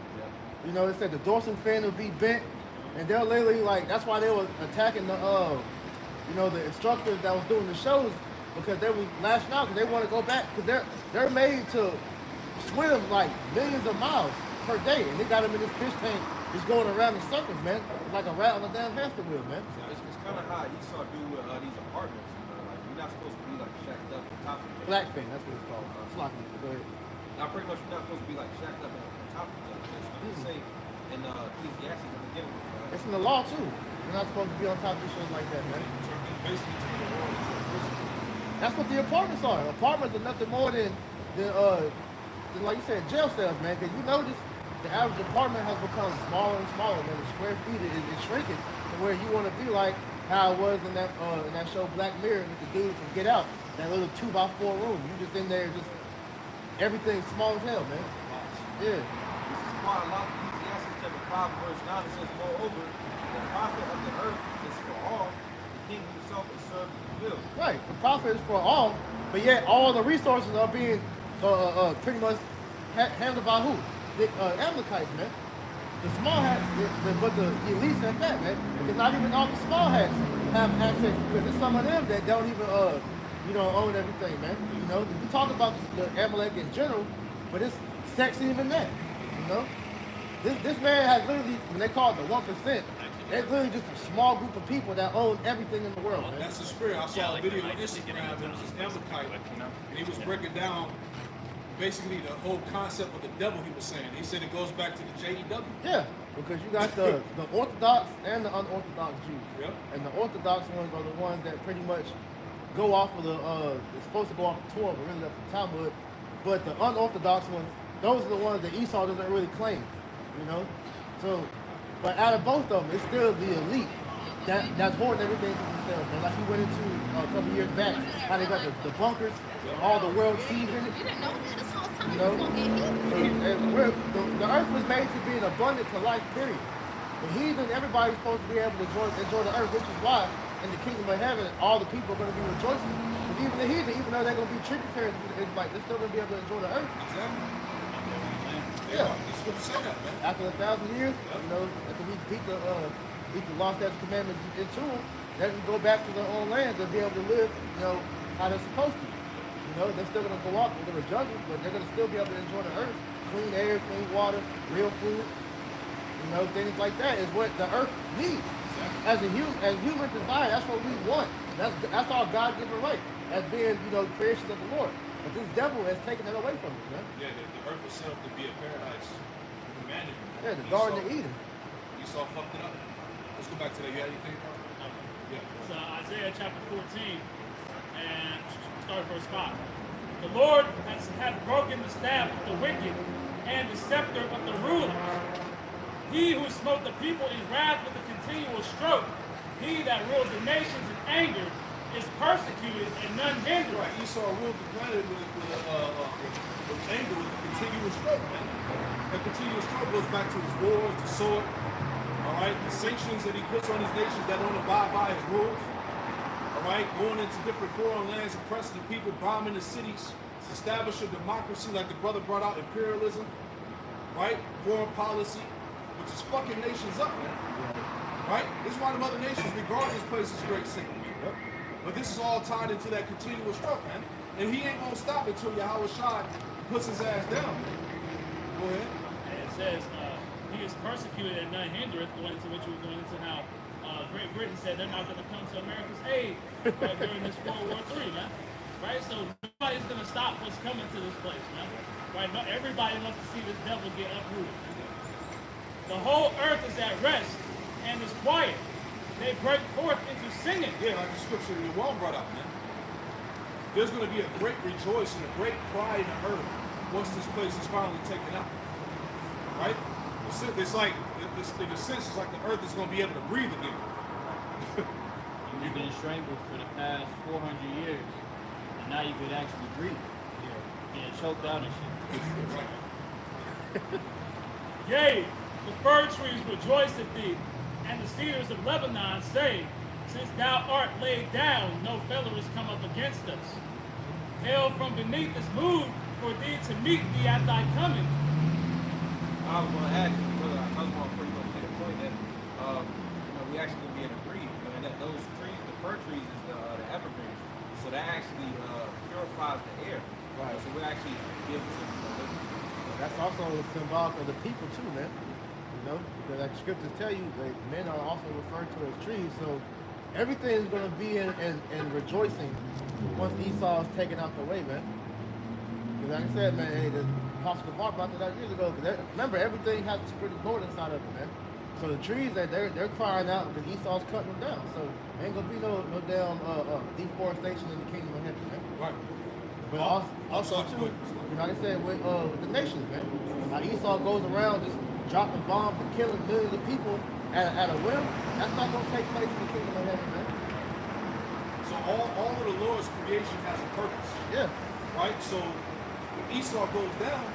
You know, it said the dorsal fin will be bent, and they're literally like, that's why they were attacking the, you know, the instructors that was doing the shows, because they were lashing out because they want to go back, because they're made to swim like millions of miles per day, and they got them in this fish tank just going around in circles, man, like a rat on a damn hamster wheel, man. It's kind of how Esau do with these apartments. You know, like you're not supposed to be like shacked up on top of each other. Black fin, that's what it's called. Flocky, go ahead. Now, pretty much you're not supposed to be like shacked up on top of each other. It's what they say in Ecclesiastes in the beginning. It's in the law too. You're not supposed to be on top of shit like that, man. Basically, turn the world into a prison. That's what the apartments are. Apartments are nothing more than like you said, jail cells, man. Because you notice the average apartment has become smaller and smaller, man. The square feet is shrinking to where you want to be like how it was in that show Black Mirror with the dude from Get Out, that little 2x4 room. You just in there, just everything's small as hell, man. Yeah. This is why a lot of Ecclesiastes chapter 5 verse 9 it says, moreover, the prophet of the earth is for all, the king himself is served in the field. Right. The profit is for all, but yet all the resources are being pretty much handled by who? The Amalekites, man. The small hats, but the elites at that, man. Because not even all the small hats have access, because there's some of them that don't even, own everything, man. You know, we talk about the Amalek in general, but it's sexier than that, you know? This man has literally, when they call it the 1%, it's literally just a small group of people that own everything in the world, man. That's the spirit. I saw a video on Instagram. There was this Amalekite, and he was breaking down basically the whole concept of the devil. He was saying. He said it goes back to the JEW. Yeah, because you got the Orthodox and the unorthodox Jews. Yep. And the Orthodox ones are the ones that pretty much go off of it's supposed to go off the Torah, but really that's the Talmud. But the unorthodox ones, those are the ones that Esau doesn't really claim, you know? So, but out of both of them, it's still the elite that's hoarding everything to themselves, man. Like he went into a couple years back, how they got the bunkers, all the world seas in it. You didn't know that this whole time You you know, was gonna get hit. the earth was made to be an abundant to life, period. The heathen, everybody's supposed to be able to enjoy the earth, which is why in the kingdom of heaven, all the people are going to be rejoicing. But even the heathen, even though they're going to be tributaries to the Israelites, they're still going to be able to enjoy the earth. Exactly. Yeah. He's going to say that, man. After 1,000 years, you know, after we beat the law, statutes, commandments into them, they can go back to their own land and be able to live, you know, how they're supposed to. You know, they're still going to go out, they're going to judge it, but they're going to still be able to enjoy the earth. Clean air, clean water, real food. You know, things like that is what the earth needs. As human desire, that's what we want. That's our God-given right, as being, you know, creation of the Lord. But this devil has taken that away from us, man. Yeah, the earth was set up to be a paradise for humanity. Yeah, the Garden of Eden. Esau fucked it up. Let's go back to that. You had anything? Yeah. So Isaiah chapter 14 and start verse 5. The Lord hath broken the staff of the wicked and the scepter of the rulers. He who smote the people in wrath with a continual stroke, he that rules the nations in anger, is persecuted and none hindered. Right, Esau ruled the planet with anger, with a continuous stroke, man. That continuous stroke goes back to his wars, the sword, all right, the sanctions that he puts on these nations that don't abide by his rules, all right, going into different foreign lands, oppressing the people, bombing the cities, establish a democracy like the brother brought out, imperialism, right, foreign policy, which is fucking nations up, man. Right? This is why the other nations regard this place as great sin. But this is all tied into that continuous stroke, man. And he ain't gonna stop until Yahweh Shai puts his ass down. Go ahead. And it says, he is persecuted and none hindereth, going into which we were going into how Great Britain said they're not going to come to America's aid during this World War III, man. Right? So nobody's going to stop what's coming to this place, man. Right? No, everybody wants to see this devil get uprooted. The whole earth is at rest and is quiet. They break forth into singing. Yeah, like the scripture that Wall brought up, man. There's going to be a great rejoicing, a great pride in the earth once this place is finally taken out. Right? It's like, in a sense, it's like the earth is going to be able to breathe again. You've been strangled for the past 400 years, and now you could actually breathe. Getting choked out and shit. Yea, the fir trees rejoice at thee, and the cedars of Lebanon say, since thou art laid down, no fellow is come up against us. Hell from beneath is moved for thee to meet thee at thy coming. I was going to ask you, brother, Oswald pretty much made a point that we actually gonna be able to breathe. And that those trees, the fir trees, is the evergreens. So that actually purifies the air. Right. So we actually be able to live. That's also symbolic of the people too, man. You know, because like scriptures tell you, that men are also referred to as trees. So everything is going to be in rejoicing once Esau is taken out the way, man. Because like I said, man, hey, the Apostle Paul brought that out years ago. Because remember, everything has a spiritual cord inside of it, man. So the trees that they're crying out because Esau's cutting them down. So ain't gonna be no damn deforestation in the kingdom of heaven, man. Right. But also too, like I said, with the nations, man. How Esau goes around just dropping bombs and killing millions of people at a whim. That's not gonna take place in the kingdom of heaven, man. So all of the Lord's creation has a purpose. Yeah. Right? So when Esau goes down,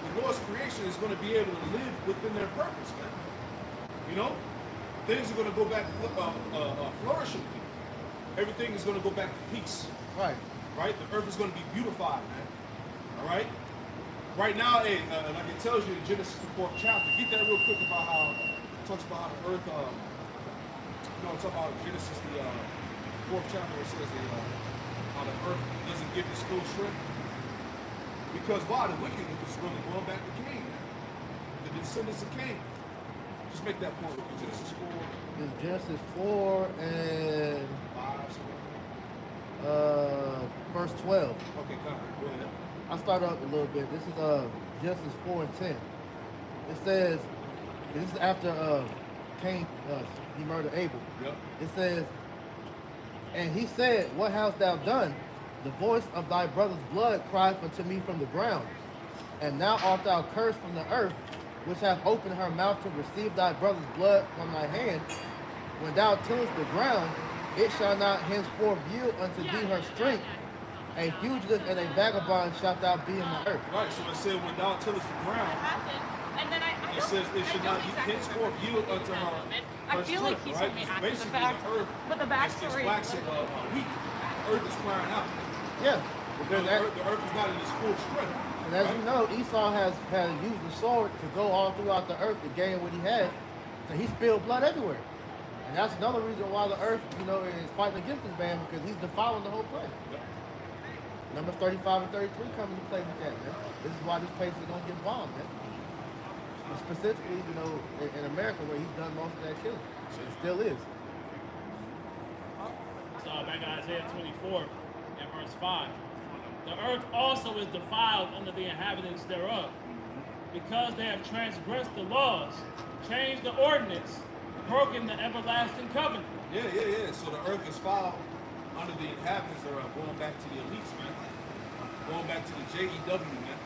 the Lord's creation is going to be able to live within their purpose, man. You know? Things are going to go back flourishing. Everything is going to go back to peace. Right. Right? The earth is going to be beautified, man. All right? Right now, like it tells you in Genesis, the 4th chapter, get that real quick about how it talks about how the earth, talk about Genesis, the 4th chapter, where it says how the earth doesn't give its full strength. Because why? The wickedness is really going back to Cain. The descendants of Cain. Just make that point with Genesis 4. It's Genesis 4 and 5, something. verse 12. Okay, go ahead. I'll start up a little bit. This is Genesis 4 and 10. It says, this is after Cain, he murdered Abel. Yep. It says, and he said, what hast thou done? The voice of thy brother's blood crieth unto me from the ground. And now art thou cursed from the earth, which hath opened her mouth to receive thy brother's blood from thy hand. When thou tillest the ground, it shall not henceforth yield unto thee her strength. A fugitive and a vagabond shalt thou be in the earth. Right, so it said when thou tillest the ground, And then it says it should not henceforth yield unto her I feel like strength, he right? told me It's after the basically fact, the earth but the backstory is waxing weak. The earth is crying out. Yeah, because The earth is not in its full strength. and as you know, Esau has used the sword to go all throughout the earth to gain what he has. So he spilled blood everywhere. And that's another reason why the earth, is fighting against this man, because he's defiling the whole planet. Numbers 35 and 33 come into play with that, man. This is why this place is going to get bombed, man. And specifically, in America, where he's done most of that killing. It still is. So back in Isaiah 24 and verse 5. The earth also is defiled under the inhabitants thereof, because they have transgressed the laws, changed the ordinance, broken the everlasting covenant. Yeah. So the earth is foul under the inhabitants that are going back to the elites, man. Going back to the JEW, man.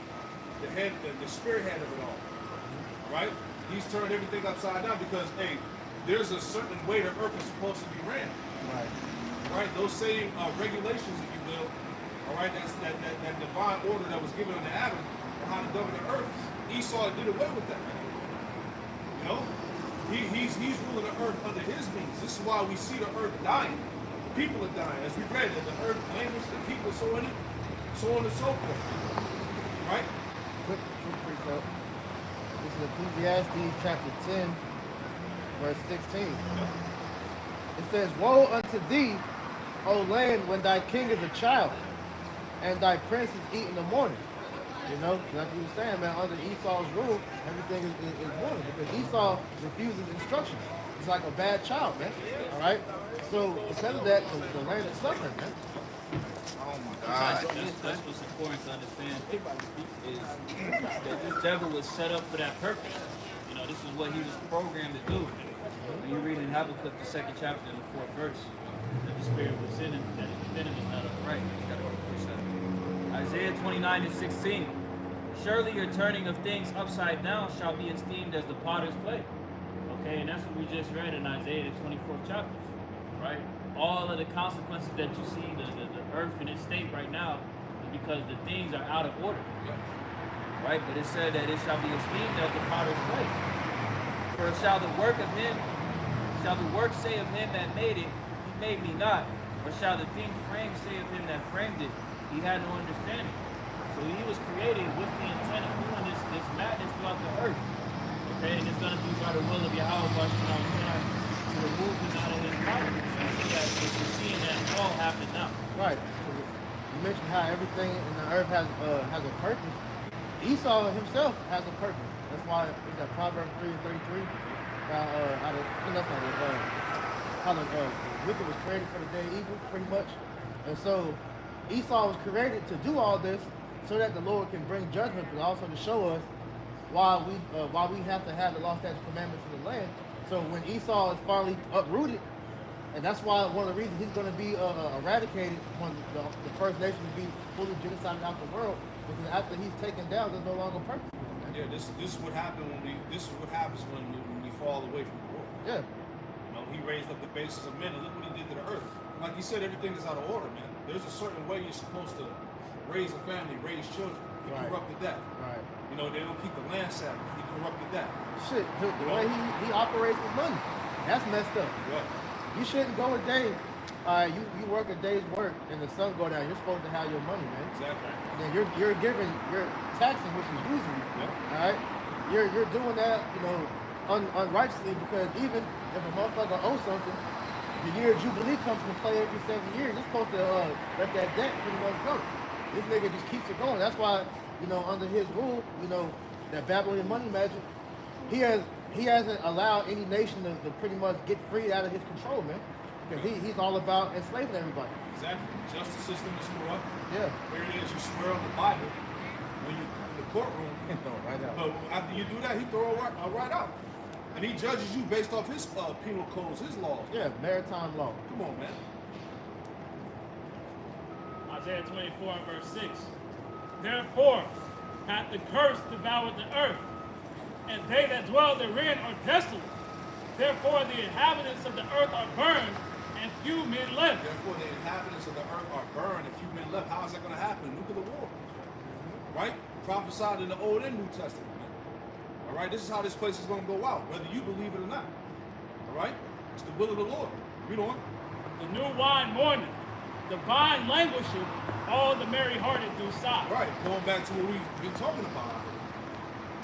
The head, the spearhead of it all. Right? He's turned everything upside down because, hey, there's a certain way the earth is supposed to be ran. Right. Right? Those same regulations, if you will, all right, that divine order that was given unto Adam on how to govern the earth. Esau did away with that, man. You know? He's ruling the earth under his means. This is why we see the earth dying. People are dying. As we read that the earth language, the people so in it, so on and so forth. Right? Quick precept. This is Ecclesiastes chapter 10, verse 16. It says, woe unto thee, O land, when thy king is a child, and thy prince is eaten in the morning. Like you were saying, man, under Esau's rule, everything is morning, because Esau refuses instruction. He's like a bad child, man. All right? So, because of that, the land is suffering, man. Oh my God. That's what's important to understand is that this devil was set up for that purpose. This is what he was programmed to do. When you read in Habakkuk, the 2nd chapter, in the 4th verse, that the spirit was in him, that within him is not upright. He's got to push that. Isaiah 29 and 16. Surely your turning of things upside down shall be esteemed as the potter's play. Okay, and that's what we just read in Isaiah, the 24th chapter. Right? All of the consequences that you see, the earth in its state right now, is because the things are out of order. Right? But it said that it shall be esteemed as the potter's play. For shall the work say of him that made it, he made me not? Or shall the thing framed say of him that framed it, he had no understanding? So he was created with the intent of doing this madness throughout the earth. Okay, and it's going to be by the will of Yahweh to remove him out of his property. So you see that, we're seeing that all happen now. Right. You mentioned how everything in the earth has a purpose. Esau himself has a purpose. That's why we got Proverbs 3:33. How the wicked was created for the day of evil, pretty much. And so Esau was created to do all this so that the Lord can bring judgment, but also to show us why we have to have the law, statutes, commandments in the land. So when Esau is finally uprooted, and that's why one of the reasons he's going to be eradicated, when the first nation to be fully genocided out the world, because after he's taken down, there's no longer purpose. Yeah, this is what happened this is what happens when we fall away from the Lord. Yeah. You know, he raised up the basis of men, and look what he did to the earth. Like he said, everything is out of order, man. There's a certain way you're supposed to raise a family, raise children. He Right. corrupted that. Right. You know, they don't keep the land Sabbath. He corrupted that. Shit, the way he operates with money, that's messed up. Yeah. You shouldn't go a day. You work a day's work and the sun go down. You're supposed to have your money, man. Exactly. And then you're taxing, which is usury. Yeah. All right. You're doing that, you know, unrighteously, because even if a motherfucker owes something, the year of Jubilee comes into play every 7 years. You're supposed to let that debt pretty much go. This nigga just keeps it going. That's why, you know, under his rule, you know, that Babylonian money magic, he hasn't allowed any nation to pretty much get freed out of his control, man. Because he's all about enslaving everybody. Exactly. Justice system is corrupt. Yeah. Here it is. You swear on the Bible when you in the courtroom. Right out. But after you do that, he throw it right out. And he judges you based off his penal codes, his laws. Yeah, maritime law. Come on, man. Isaiah 24 and verse 6. Therefore hath the curse devoured the earth, and they that dwell therein are desolate. Therefore the inhabitants of the earth are burned, and few men left. Therefore, the inhabitants of the earth are burned, and few men left. How is that going to happen? Nuclear war. Right? Prophesied in the Old and New Testament. Man. All right? This is how this place is going to go out, whether you believe it or not. All right? It's the will of the Lord. Read on. The new wine mourneth, the vine languisheth, all the merry-hearted do sigh. Right. Going back to what we've been talking about.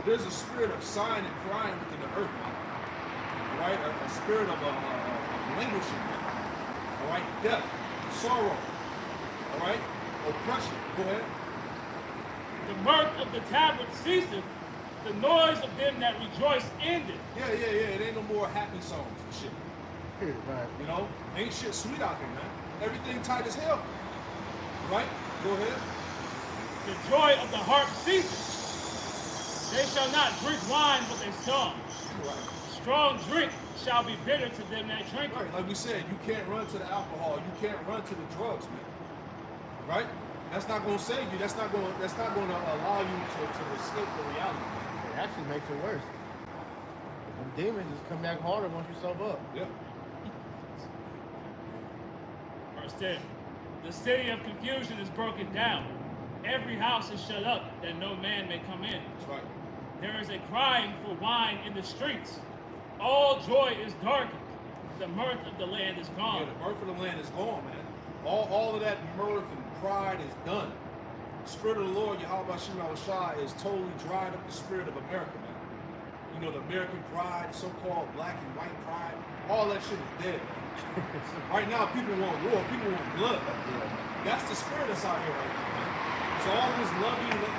There's a spirit of sighing and crying within the earth, man. All right? A spirit of languishing, man. All right? Death, sorrow. All right? Oppression. Go ahead. The mirth of the tabret ceaseth, the noise of them that rejoice ended. Yeah. It ain't no more happy songs and shit. Right. You know? Ain't shit sweet out here, man. Everything tight as hell. Right? Go ahead. The joy of the harp ceaseth. They shall not drink wine with a song. Right. Strong drink shall be bitter to them that drink it. Right. Like we said, you can't run to the alcohol. You can't run to the drugs, man. Right? That's not going to save you. That's not going to allow you to escape the reality. It actually makes it worse. Them demons just come back harder once you sober up. Yeah. Verse 10. The city of confusion is broken down. Every house is shut up, that no man may come in. That's right. There is a crying for wine in the streets. All joy is darkened. The mirth of the land is Yeah, gone. the mirth of the land is gone, man. All of that mirth and pride is done. The spirit of the Lord, Yahweh Shai, is totally dried up the spirit of America, man. You know, the American pride, so-called black and white pride, all that shit is dead, man. Right now, people want war, people want blood. That's the spirit that's out here right now, man. So all this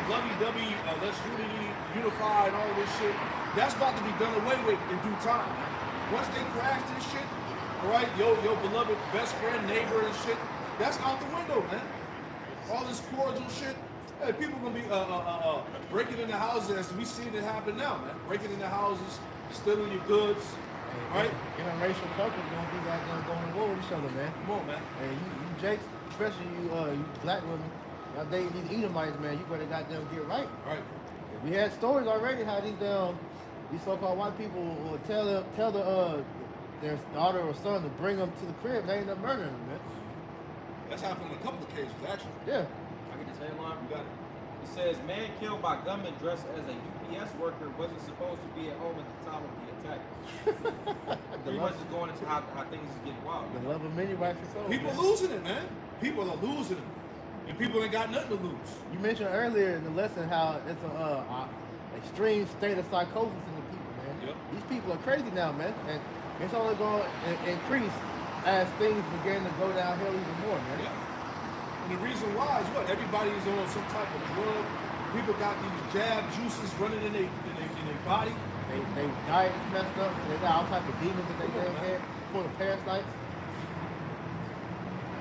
lovey-dovey, let's unify and all this shit, that's about to be done away with in due time, man. Once they crash this shit, all right, your beloved best friend, neighbor and shit, that's out the window, man. All this cordial shit. Hey, people gonna be breaking into houses as we see it happen now, man. Breaking into houses, stealing your goods, right? Interracial couples gonna be like them going to war with each other, man. Come on, man. Hey, you Jakes, especially you black women, y'all dating these Edomites, man. You better goddamn get right. Right. We had stories already how these so-called white people will tell their daughter or son to bring them to the crib. They end up murdering them, man. That's happened on a couple of occasions, actually. Yeah. I get the headline. You got it. It says, man killed by gunman dressed as a UPS worker wasn't supposed to be at home at the time of the attack. Pretty much just going into how things is getting wild. The love of many wives and souls. People man. losing it, man. People are losing it. And people ain't got nothing to lose. You mentioned earlier in the lesson how it's a extreme state of psychosis in the people, man. These people are crazy now, man, and it's only going to increase as things begin to go downhill even more, man. Yeah. And the reason why is what? Everybody's on some type of drug. People got these jab juices running in their body. They diet is messed up. They got all types of demons that they damn head full of parasites.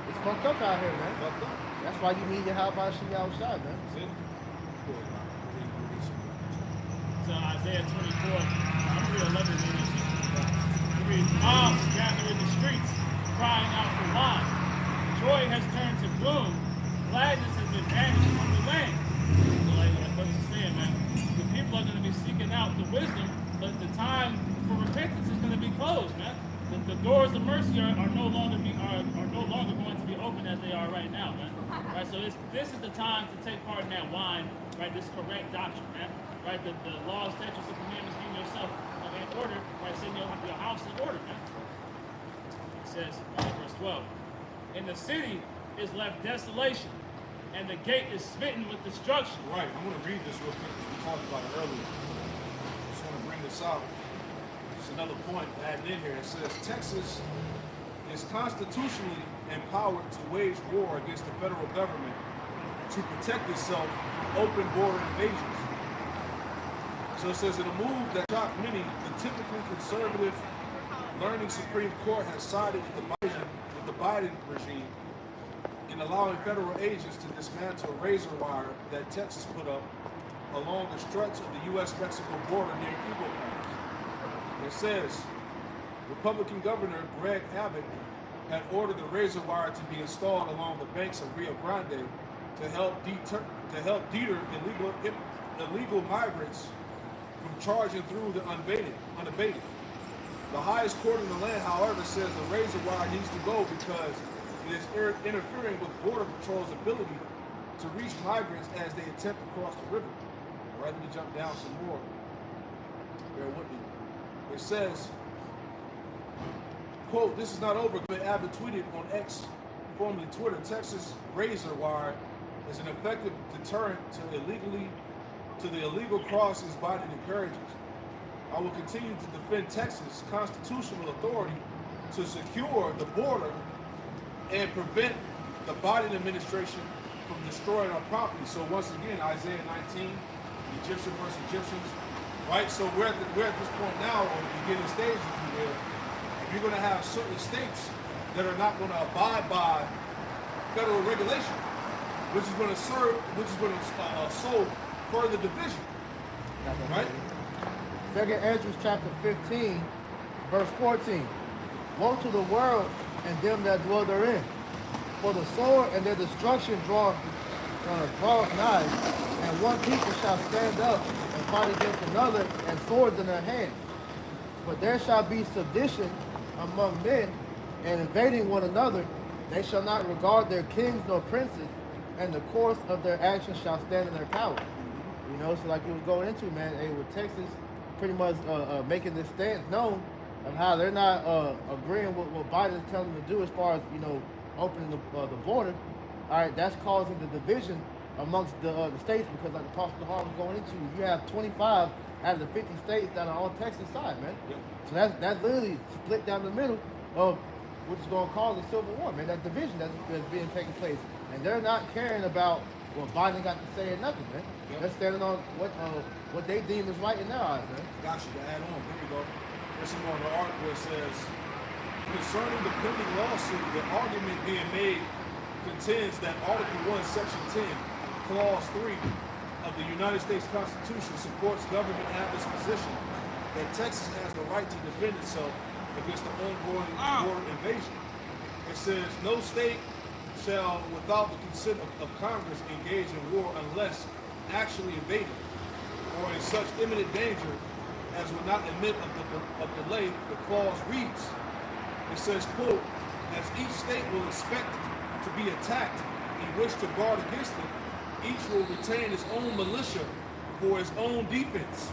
It's fucked up out here, man. Fucked up. That's why you need your how about shit outside, man. That's it. So Isaiah 24, I'm read 11 in this. It reads, moms gather in the streets, crying out for wine. Joy has turned to gloom. Gladness has been banished from the land. So like Brother was saying, man, the people are going to be seeking out the wisdom, but the time for repentance is going to be closed, man. The doors of mercy are no longer going to be open as they are right now, man. Right, so this is the time to take part in that wine, right? This correct doctrine, man. Right, the laws, statutes, and commandments, give yourself in order, right? Send your house in order, man. It says, verse 12, and the city is left desolation, and the gate is smitten with destruction. Right. I'm going to read this real quick because we talked about it earlier. Just want to bring this out. It's another point added in here. It says Texas is constitutionally empowered to wage war against the federal government to protect itself from open border invasions. So it says in a move that shocked many, the typically conservative learning Supreme Court has sided with the Biden regime in allowing federal agents to dismantle razor wire that Texas put up along the stretch of the U.S.-Mexico border near Eagle Pass. It says Republican Governor Greg Abbott had ordered the razor wire to be installed along the banks of Rio Grande to help deter illegal migrants from charging through the unabated. The highest court in the land, however, says the razor wire needs to go because it is interfering with Border Patrol's ability to reach migrants as they attempt to cross the river. All right, let me jump down some more. Bear with me. It says, quote, this is not over, but Abbott tweeted on X, formerly Twitter, Texas razor wire is an effective deterrent to the illegal crossings Biden encourages. I will continue to defend Texas' constitutional authority to secure the border and prevent the Biden administration from destroying our property. So once again, Isaiah 19, Egyptian versus Egyptians, right? So we're at this point now, on the beginning stage, if you will. You're going to have certain states that are not going to abide by federal regulation, which is going to sow further division, right? 2 Ezra chapter 15, verse 14. Woe to the world and them that dwell therein, for the sword and their destruction draweth nigh, and one people shall stand up and fight against another, and swords in their hands. But there shall be sedition among men, and invading one another. They shall not regard their kings nor princes, and the course of their actions shall stand in their power. You know, so like you was going into, man, with Texas pretty much making this stance known of how they're not agreeing with what Biden is telling them to do as far as, you know, opening the border. All right, that's causing the division amongst the states, because like the Apostle Hall was going into, you have 25 out of the 50 states that are on Texas side, man. Yep. So that's literally split down the middle of which is going to cause a civil war, man. That division that's being taking place, and they're not caring about what Biden got to say or nothing, man. Yep. They're standing on what they deem is right in their eyes, man. Got you. To add on, here we go. There's some more in the article. It says, concerning the pending lawsuit, the argument being made contends that Article 1, Section 10, Clause 3 of the United States Constitution supports Governor Abbott's position that Texas has the right to defend itself against the ongoing border invasion. It says, no state shall, without the consent of Congress, engage in war unless actually invaded or in such imminent danger as would not admit of delay. The clause reads, it says, quote, as each state will expect to be attacked in which to guard against it, each will retain its own militia for its own defense.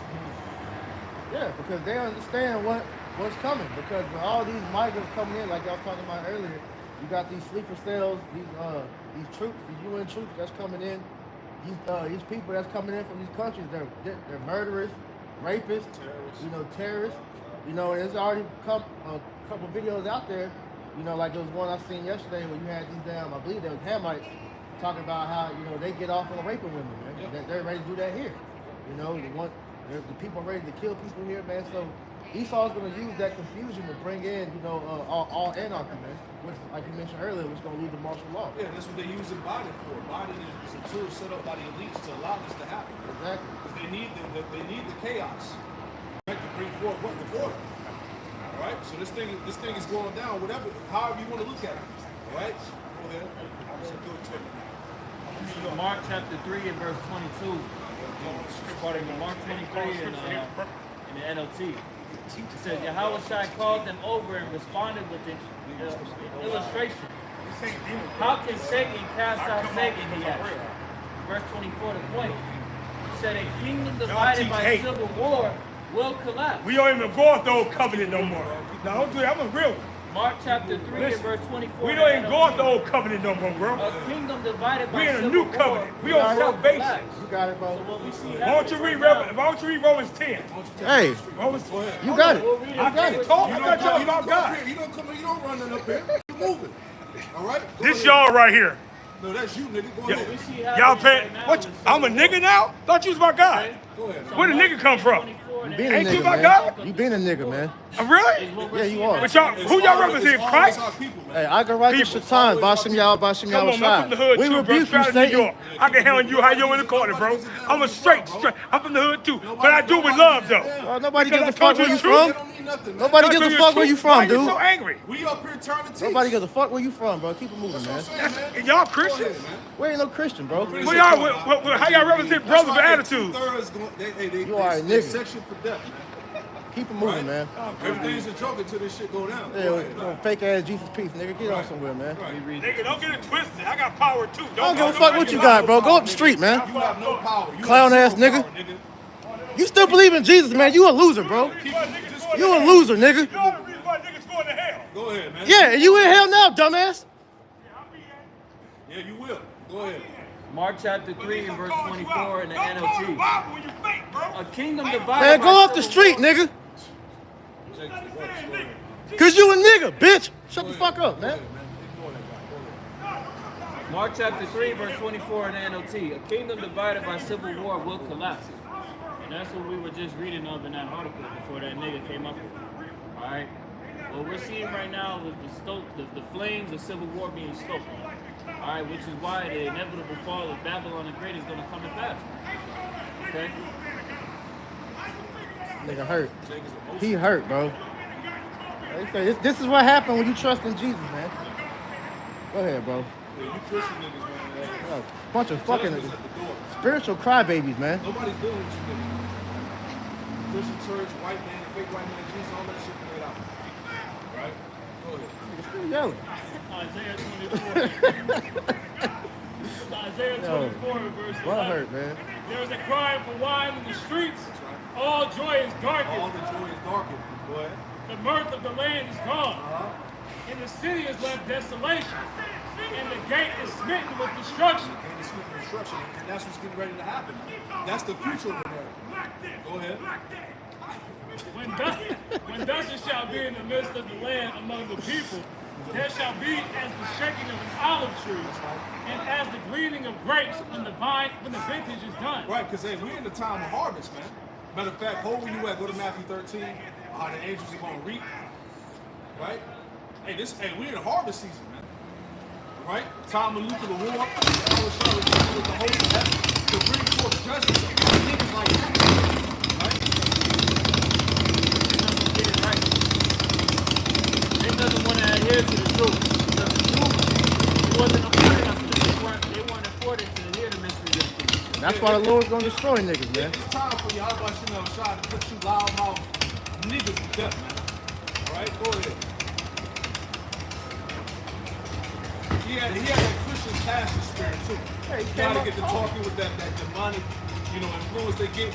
Yeah, because they understand what's coming. Because with all these migrants coming in, like y'all talking about earlier, you got these sleeper cells, these troops, the UN troops that's coming in. These people that's coming in from these countries, they're murderers. rapists, terrorists. And there's already come a couple videos out there. Like there was one I seen yesterday where you had these damn, I believe they was Hamites talking about how they get off on raping women, man. Yep. They're ready to do that here. The people ready to kill people here, man. So Esau's gonna use that confusion to bring in, all anarchy, man. Which, like you mentioned earlier, was gonna lead to martial law. Yeah, that's what they're using Biden for. Biden is a tool set up by the elites to allow this to happen. Exactly. Because they need the chaos, right, to bring forth what the order. All right. So this thing is going down. However you want to look at it. All right. Go ahead. Mark chapter 3 and verse 22. Starting in Mark 23 in the NLT. It says, Yahweh Shai called them over and responded with an illustration. How can Satan cast out Satan, he asked. Verse 24, the point. He said, a kingdom divided by civil war will collapse. We don't even go off the old covenant no more. No, don't do that. I'm a real one. Mark chapter 3 and verse 24. We don't even go off the old covenant no more, bro. A kingdom divided by We in a civil new war covenant. We will on salvation. collapse. You got it, bro. So what we see Why don't you read Romans 10? Hey, Romans, you got it. We'll read it. I can't talk. I got y'all about God. You don't come here. You don't run nothing up here. You're moving. All right. Go This ahead. y'all right here. No, that's you, nigga. Go Yeah. ahead. We see how Y'all it is pay. right now What? with I'm a civil war. nigga now? Thought you was my God. Go ahead. Where the nigga come from? You been a Ain't you nigga, my man. God? You been a nigga, man. Really? Yeah, you are. But y'all, who y'all represent? Christ? Hey, I can write the Shaitan, Bashim Yahweh, Come Bashim Yahweh on, I'm from the hood We too, bro. rebuke you, Straight out of New Satan. York. I can handle you how you in the corner, bro. I'm a straight. I'm from the hood too, but I do it with love though. Nobody gives a Because I fuck told where you you the truth. from. Nobody gives a fuck where you from, Why you dude. so angry? We up here trying to teach. Nobody gives a fuck where you from, bro. Keep it moving, man. And y'all Christians? We ain't no Christian, bro. Who y'all? How y'all represent brothers with attitudes? You are a They nigga. section for death, man. Keep it moving, man. Everything's a joke until this shit go down. Yeah, fake ass Jesus peace, nigga. Get on somewhere, man. Nigga, don't get it twisted. I got power too. I don't give a fuck what you got, bro. Go up the street, man. You have no power. You Clown have ass zero nigga. power, You still believe in Jesus, man. You a loser, bro. You a loser, nigga. Y'all the reason why niggas going to hell. Go ahead, man. Yeah, and you in hell now, dumbass. Yeah, you will. Go ahead. Mark chapter 3 and verse 24 in the Don't call the NLT. Bible when you fake, bro. A kingdom divided Man, by go off the civil street, war. nigga. Cause you a nigga, bitch. Shut the fuck up, man. Mark chapter 3 verse 24 in the NLT. A kingdom divided by civil war will collapse. And that's what we were just reading of in that article before that nigga came up with it. Alright? What we're seeing right now is the flames of civil war being stoked. Alright, which is why the inevitable fall of Babylon the Great is gonna come to pass. Okay? Nigga hurt. He hurt, bro. They say this is what happened when you trust in Jesus, man. Go ahead, bro. Yeah, you Christian niggas, man. Bunch of fucking Judgment's at the door. spiritual crybabies, man. Nobody's doing what you niggas. Christian church, white man, fake white man, Jesus, all that shit played out. Right? Go ahead. Nigga still yelling. Isaiah 24. Isaiah 24 verse 11. Butt hurt, man. There is a cry for wine in the streets. All joy is All darkened. the joy is darkened. Go ahead. The mirth of the land is gone. And the city is left desolation. And the gate is smitten with destruction. And it's with destruction. And that's what's getting ready to happen. That's the future of America. Go ahead. When dust shall be in the midst of the land among the people, there shall be as the shaking of an olive tree, and as the gleaning of grapes when the vintage is done. Right, because hey, we're in the time of harvest, man. Matter of fact, hold where you at, go to Matthew 13, how the angels are going to reap. Right? Hey, we're in the harvest season, man. Right? Time of nuclear war. I was trying to deal with the host of heaven to bring forth justice on niggas like that. Right? Get it right. They doesn't want to adhere to the truth. Because the truth wasn't afforded us. They weren't afforded to adhere to mystery of the truth. That's why the Lord's gonna destroy niggas, man. It's time for y'all about trying to put you loudmouth niggas to death, man. Alright, go ahead. He had that Christian passion spirit too. Hey, You gotta get to talking with that demonic, influence they get.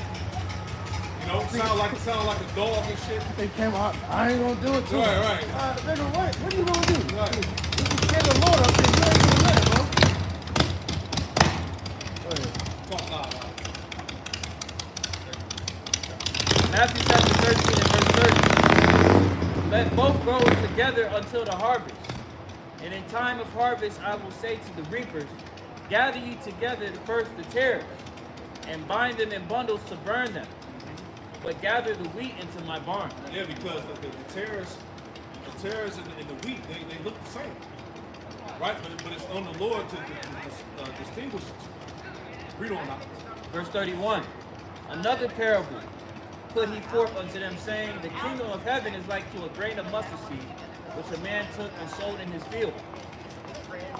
Sound like a dog and shit. They came out. I ain't gonna do it too. Right. Nigga, what are you gonna do? Right. If you scared the Lord up there, you ain't gonna let it, bro. Go ahead. Talk loud. Matthew chapter 13 and verse 30. Let both grow together until the harvest. And in time of harvest I will say to the reapers, gather ye together first the tares, and bind them in bundles to burn them, but gather the wheat into my barn. Yeah, because the tares and the wheat, they look the same. Right? But it's on the Lord to distinguish it. Read on now. Verse 31. Another parable put he forth unto them, saying, the kingdom of heaven is like to a grain of mustard seed, which a man took and sowed in his field,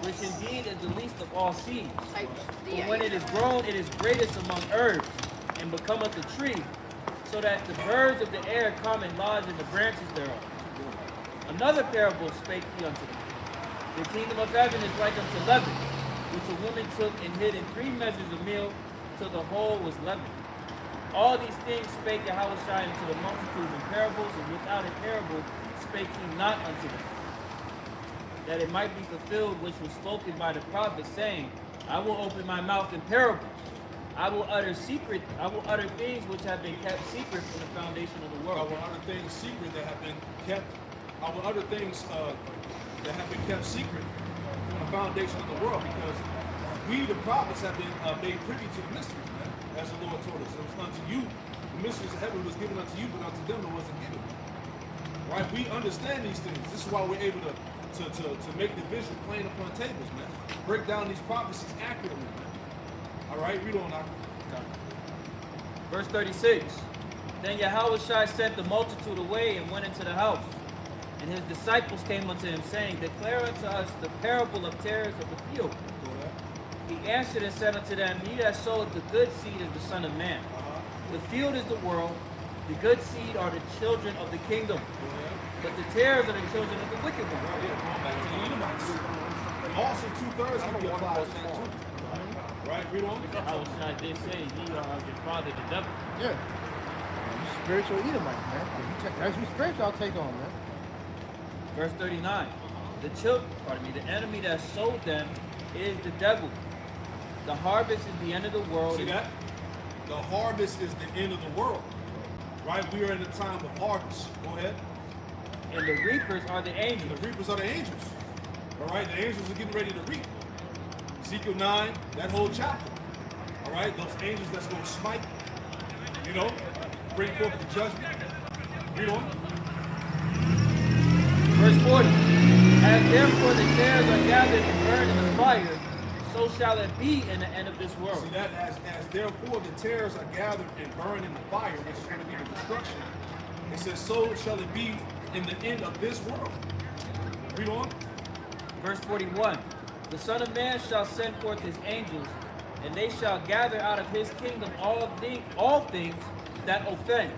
which indeed is the least of all seeds. But when it is grown, it is greatest among herbs, and becometh a tree, so that the birds of the air come and lodge in the branches thereof. Another parable spake he unto them. The kingdom of heaven is like unto leaven, which a woman took and hid in 3 measures of meal, till the whole was leavened. All these things spake Yahushua unto the multitudes in parables, and without a parable spake he not unto them, that it might be fulfilled which was spoken by the prophet, saying, I will open my mouth in parables. I will utter things which have been kept secret from the foundation of the I world. will utter things secret that have been kept. I will utter things that have been kept secret from the foundation of the world, because we, the prophets, have been made privy to the mysteries, man, as the Lord told us. It was unto you, the mysteries of heaven was given unto you, but unto them it wasn't given. Right? We understand these things. This is why we're able to make the vision plain upon tables, man. Break down these prophecies accurately, man. All right, read on now. Verse 36. Then Yahushua sent the multitude away and went into the house. And his disciples came unto him, saying, declare unto us the parable of tares of the field. He answered and said unto them, he that soweth the good seed is the Son of Man. The field is the world. The good seed are the children of the kingdom. But the tares are the children of the wicked one. Going back to the Edomites. Also, 2/3 can be applied to that too. Right? Read on. Yahushua did say, ye are your father the devil. Yeah. You spiritual Edomite, man. That's you spiritual I'll take on, man. Verse 39. The enemy that sowed them is the devil. The harvest is the end of the world. See that? The harvest is the end of the world. Right? We are in the time of harvest. Go ahead. And the reapers are the angels. The reapers are the angels. All right? The angels are getting ready to reap. Ezekiel 9, that whole chapter. All right? Those angels that's going to smite, bring forth the judgment. Read on. Verse 40. As therefore the tares are gathered and burned in the fire, so shall it be in the end of this world. See that? As therefore the tares are gathered and burned in the fire, which is going to be the destruction. It says, so shall it be in the end of this world. Read on. Verse 41. The Son of Man shall send forth his angels, and they shall gather out of his kingdom all things that offend,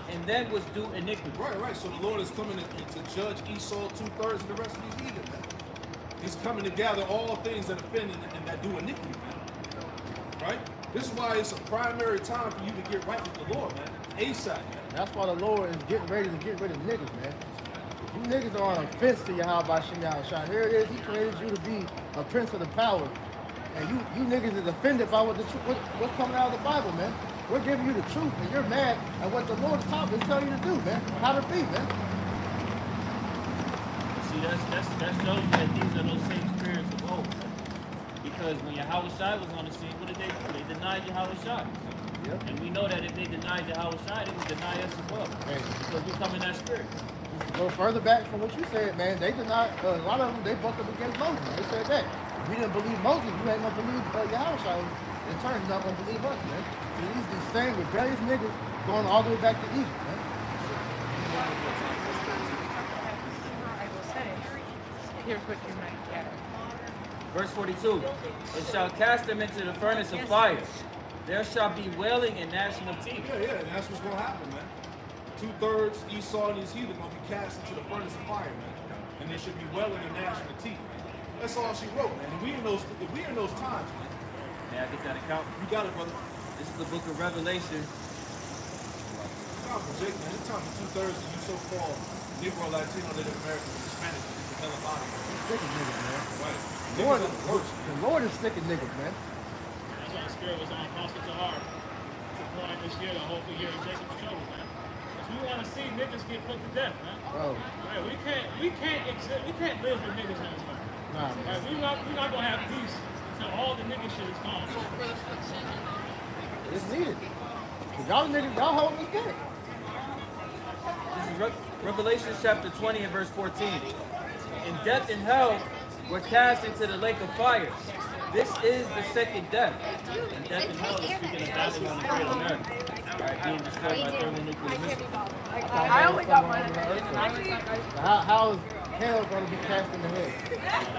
and them which do iniquity. Right. So the Lord is coming to judge Esau 2/3 of the rest of these heathen, man. He's coming to gather all things that offend and that do iniquity, man. Right? This is why it's a primary time for you to get right with the Lord, man. ASAP, man. That's why the Lord is getting ready to get rid of niggas, man. You niggas are on offense to Yahweh Shem Yahushua. Here it is, he created you to be a prince of the power. And you niggas is offended by what's coming out of the Bible, man. We're giving you the truth, and you're mad at what the Lord's taught is telling you to do, man. How to be, man. See, that shows you that these are those same spirits of old. Because when Yahushua was on the scene, what did they do? They denied Yahushua. Yep. And we know that if they denied Yahushua, they would deny us as well. Hey. Because we come in that spirit. Go further back from what you said, man. They denied, a lot of them, they bucked up against Moses. They said that. If we didn't believe Moses, you ain't gonna believe Yahushua. In turn, you're not gonna believe us, man. So these same rebellious niggas going all the way back to Egypt, man. I will say, here's what you might get. Verse 42. It shall cast them into the furnace of fire. There shall be wailing and gnashing of teeth. Yeah, and that's what's going to happen, man. 2/3 Esau and his heathen going to be cast into the furnace of fire, man. And there should be wailing and gnashing of teeth, man. That's all she wrote, man. And we in those times, man. May I get that account? You got it, brother. This is the book of Revelation. It's time for Jake, man. It's time for 2/3 of you so-called Negro, Latino, Native Americans, Hispanic, to tell about it. Sick of niggas, man. Right. The Lord is sick of niggas, man. That's why the spirit was on Apostle Tahar to point this year to hopefully hear Jacob's trouble, man. Because we want to see niggas get put to death, man. Bro, Right, we can't live with niggas in this country. nah, man. Right, we're not gonna have peace until all the nigga shit is gone. It's needed. 'Cause y'all niggas, y'all holding us back. This is Revelation chapter 20 and verse 14. And death and hell were cast into the lake of fire. This is the second death. And death and hell is speaking of Babylon the Great on earth. Right, being destroyed by thermonuclear missiles. I only got mine. How is hell gonna be cast in the head?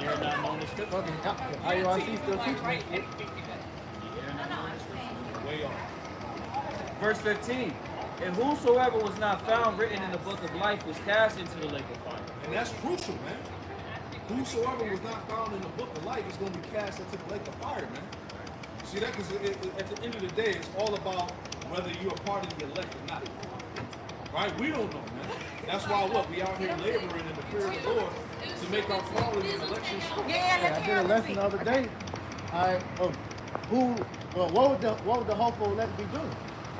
They're not known as scripture. Fucking IUIC still teaching me. Way off. Verse 15. And whosoever was not found written in the book of life was cast into the lake of fire. And that's crucial, man. Whosoever was not found in the book of life is going to be cast into the lake of fire, man. See that? Because at the end of the day, it's all about whether you're a part of the elect or not. Right? We don't know, man. That's why what? We out here laboring in the fear of the Lord to make our calling and election sure. Yeah, I did a lesson the other day. What would the hopeful elect be doing?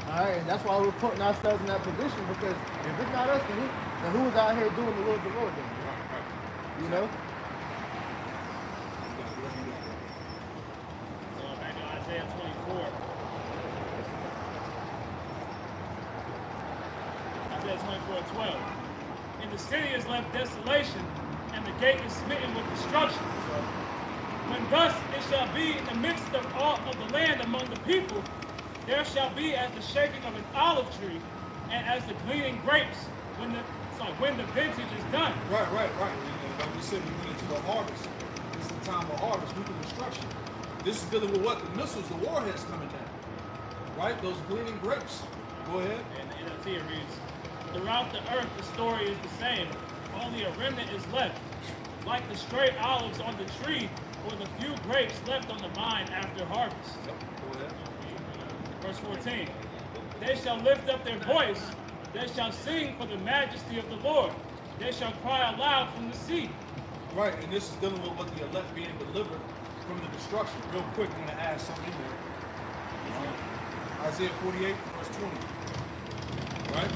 All right, and that's why we're putting ourselves in that position, because if it's not us, then who is out here doing the will of the Lord then? You know? So back to Isaiah 24. Isaiah 24:12. And the city is left desolation, and the gate is smitten with destruction. When thus it shall be in the midst of all of the land among the people, there shall be as the shaking of an olive tree, and as the gleaning grapes when the vintage is done. Right. And like we said, we went into the harvest. This is the time of harvest, nuclear destruction. This is dealing with what? The missiles, the warheads coming down. Right? Those gleaning grapes. Go ahead. And the NLT reads, throughout the earth the story is the same, only a remnant is left, like the stray olives on the tree, or the few grapes left on the vine after harvest. Yep. Go ahead. Verse 14, they shall lift up their voice, they shall sing for the majesty of the Lord, they shall cry aloud from the sea. Right, and this is dealing with what the elect being delivered from the destruction. Real quick, I'm going to add something in there. Isaiah 48, verse 20. Right?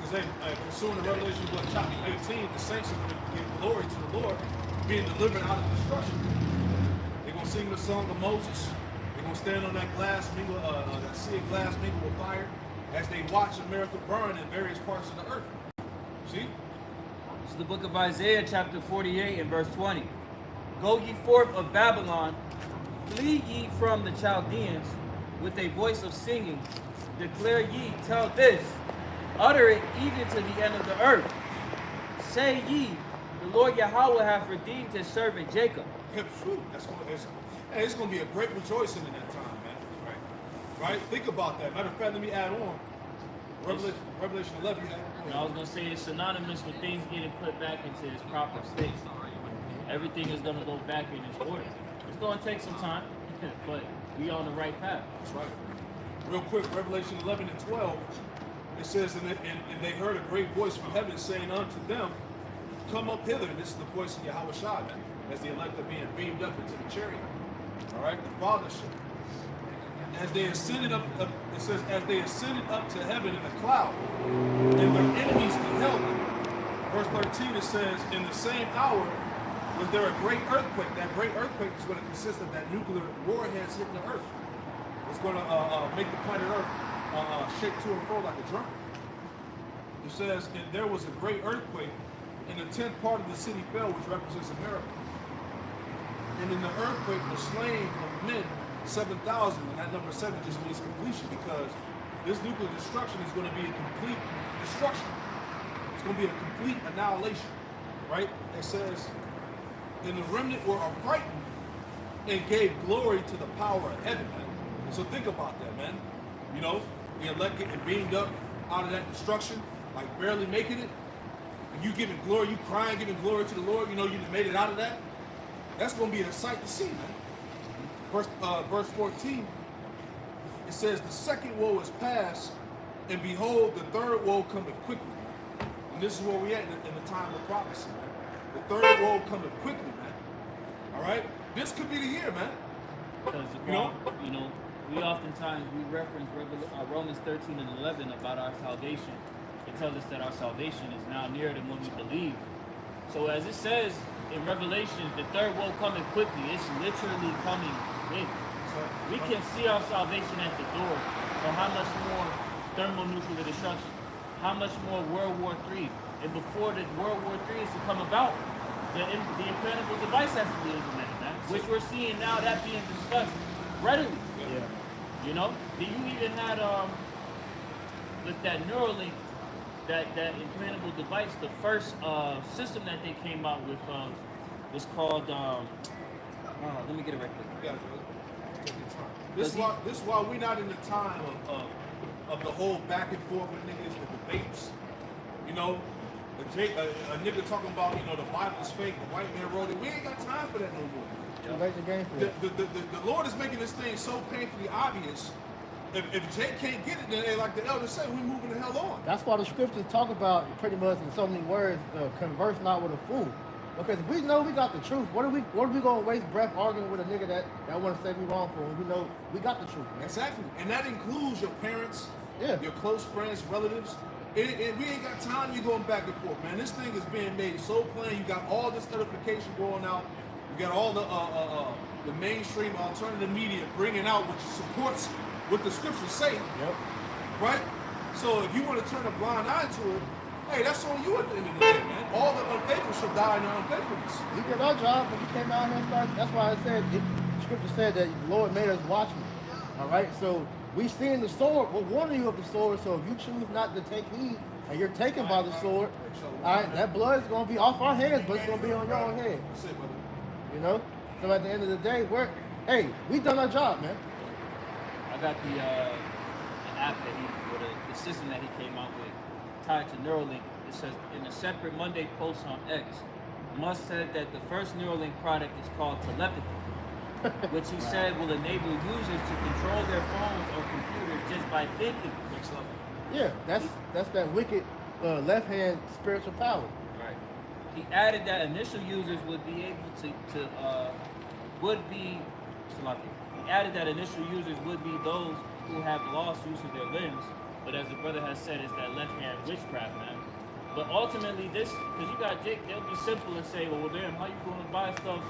Because pursuing the Revelation chapter 18, the saints are going to give glory to the Lord being delivered out of destruction. They're going to sing the song of Moses. They're going to stand on that glass mingle, that sea of glass mingle with fire as they watch America burn in various parts of the earth. See? This is the book of Isaiah, chapter 48 and verse 20. Go ye forth of Babylon, flee ye from the Chaldeans with a voice of singing. Declare ye, tell this, utter it even to the end of the earth. Say ye, the Lord Yahweh hath redeemed his servant Jacob. It's going to be a great rejoicing in that time, man. Right? Think about that. Matter of fact, let me add on. Revelation 11. I was going to say it's synonymous with things getting put back into its proper state. Everything is going to go back in its order. It's going to take some time, but we on the right path. That's right. Real quick, Revelation 11 and 12, it says, and they heard a great voice from heaven saying unto them, come up hither. And this is the voice of Yahweh Shai, man, as the elect are being beamed up into the chariot. All right, the fathership. As they ascended up, it says, as they ascended up to heaven in a cloud, and their enemies beheld them. Verse 13, it says, in the same hour was there a great earthquake. That great earthquake is going to consist of that nuclear warheads hitting the earth. It's going to make the planet Earth shake to and fro like a drum. It says, and there was a great earthquake, and the 10th part of the city fell, which represents America. And in the earthquake were slain of men 7,000, and that number 7 just means completion, because this nuclear destruction is going to be a complete destruction. It's going to be a complete annihilation, right? It says, and the remnant were affrighted and gave glory to the power of heaven, man. So think about that, man. You know, the elect getting beamed up out of that destruction, like barely making it, and you giving glory, you crying, giving glory to the Lord, you know you made it out of that. That's going to be a sight to see, man. Verse 14, it says, the second woe is past, and behold, the third woe cometh quickly. And this is where we at in the time of prophecy, man. The third woe cometh quickly, man. All right? This could be the year, man. Because you know, we oftentimes reference Romans 13 and 11 about our salvation it tells us that our salvation is now nearer than when we believe. So as it says in Revelation, the third woe coming quickly. It's literally coming quick. We can see our salvation at the door. So how much more thermonuclear destruction? How much more World War III? And before the World War III is to come about, the implantable device has to be implemented, man. Which we're seeing now that being discussed readily. Yeah. You know? You even had with that Neuralink, that implantable device, the first system that they came out with was called let me get it right quick. Yeah, take your time. This is why we're not in the time of the whole back and forth with niggas, the debates. You know, a nigga talking about, you know, the Bible's fake, the white man wrote it. We ain't got time for that no more. Too late the game for it. The Lord is making this thing so painfully obvious. If Jake can't get it, then like the elders say, we moving the hell on. That's why the scriptures talk about pretty much in so many words, converse not with a fool. Because if we know we got the truth, what are we gonna waste breath arguing with a nigga that want to say we wrong for when we know we got the truth, man? Exactly. And that includes your parents, Yeah. your close friends, relatives. And we ain't got time to be going back and forth, man. This thing is being made so plain. You got all this edification going out. You got all the mainstream alternative media bringing out which supports what the scriptures say. Yep. Right? So if you want to turn a blind eye to it, hey, that's on you at the end of the day, man. All the unfaithful shall die in their unfaithfulness. We did our job when we came out here and started. That's why I said, the scripture said that the Lord made us watchmen. All right? So we seen the sword. We're warning you of the sword. So if you choose not to take heed and you're taken by the sword, all right, that blood is going to be off our hands, but it's going to be on your own head. That's it, brother. You know? So at the end of the day, we done our job, man. I got the app that the system that he came out with tied to Neuralink. It says in a separate Monday post on X, Musk said that the first Neuralink product is called telepathy, which he said will enable users to control their phones or computers just by thinking. Yeah, that's that wicked left hand spiritual power. Right. He added that initial users would be able He added that initial users would be those who have lost use of their limbs, but as the brother has said, it's that left hand witchcraft, man. But ultimately, this, because you got Jake, they'll be simple and say, well, damn, how you going to buy stuff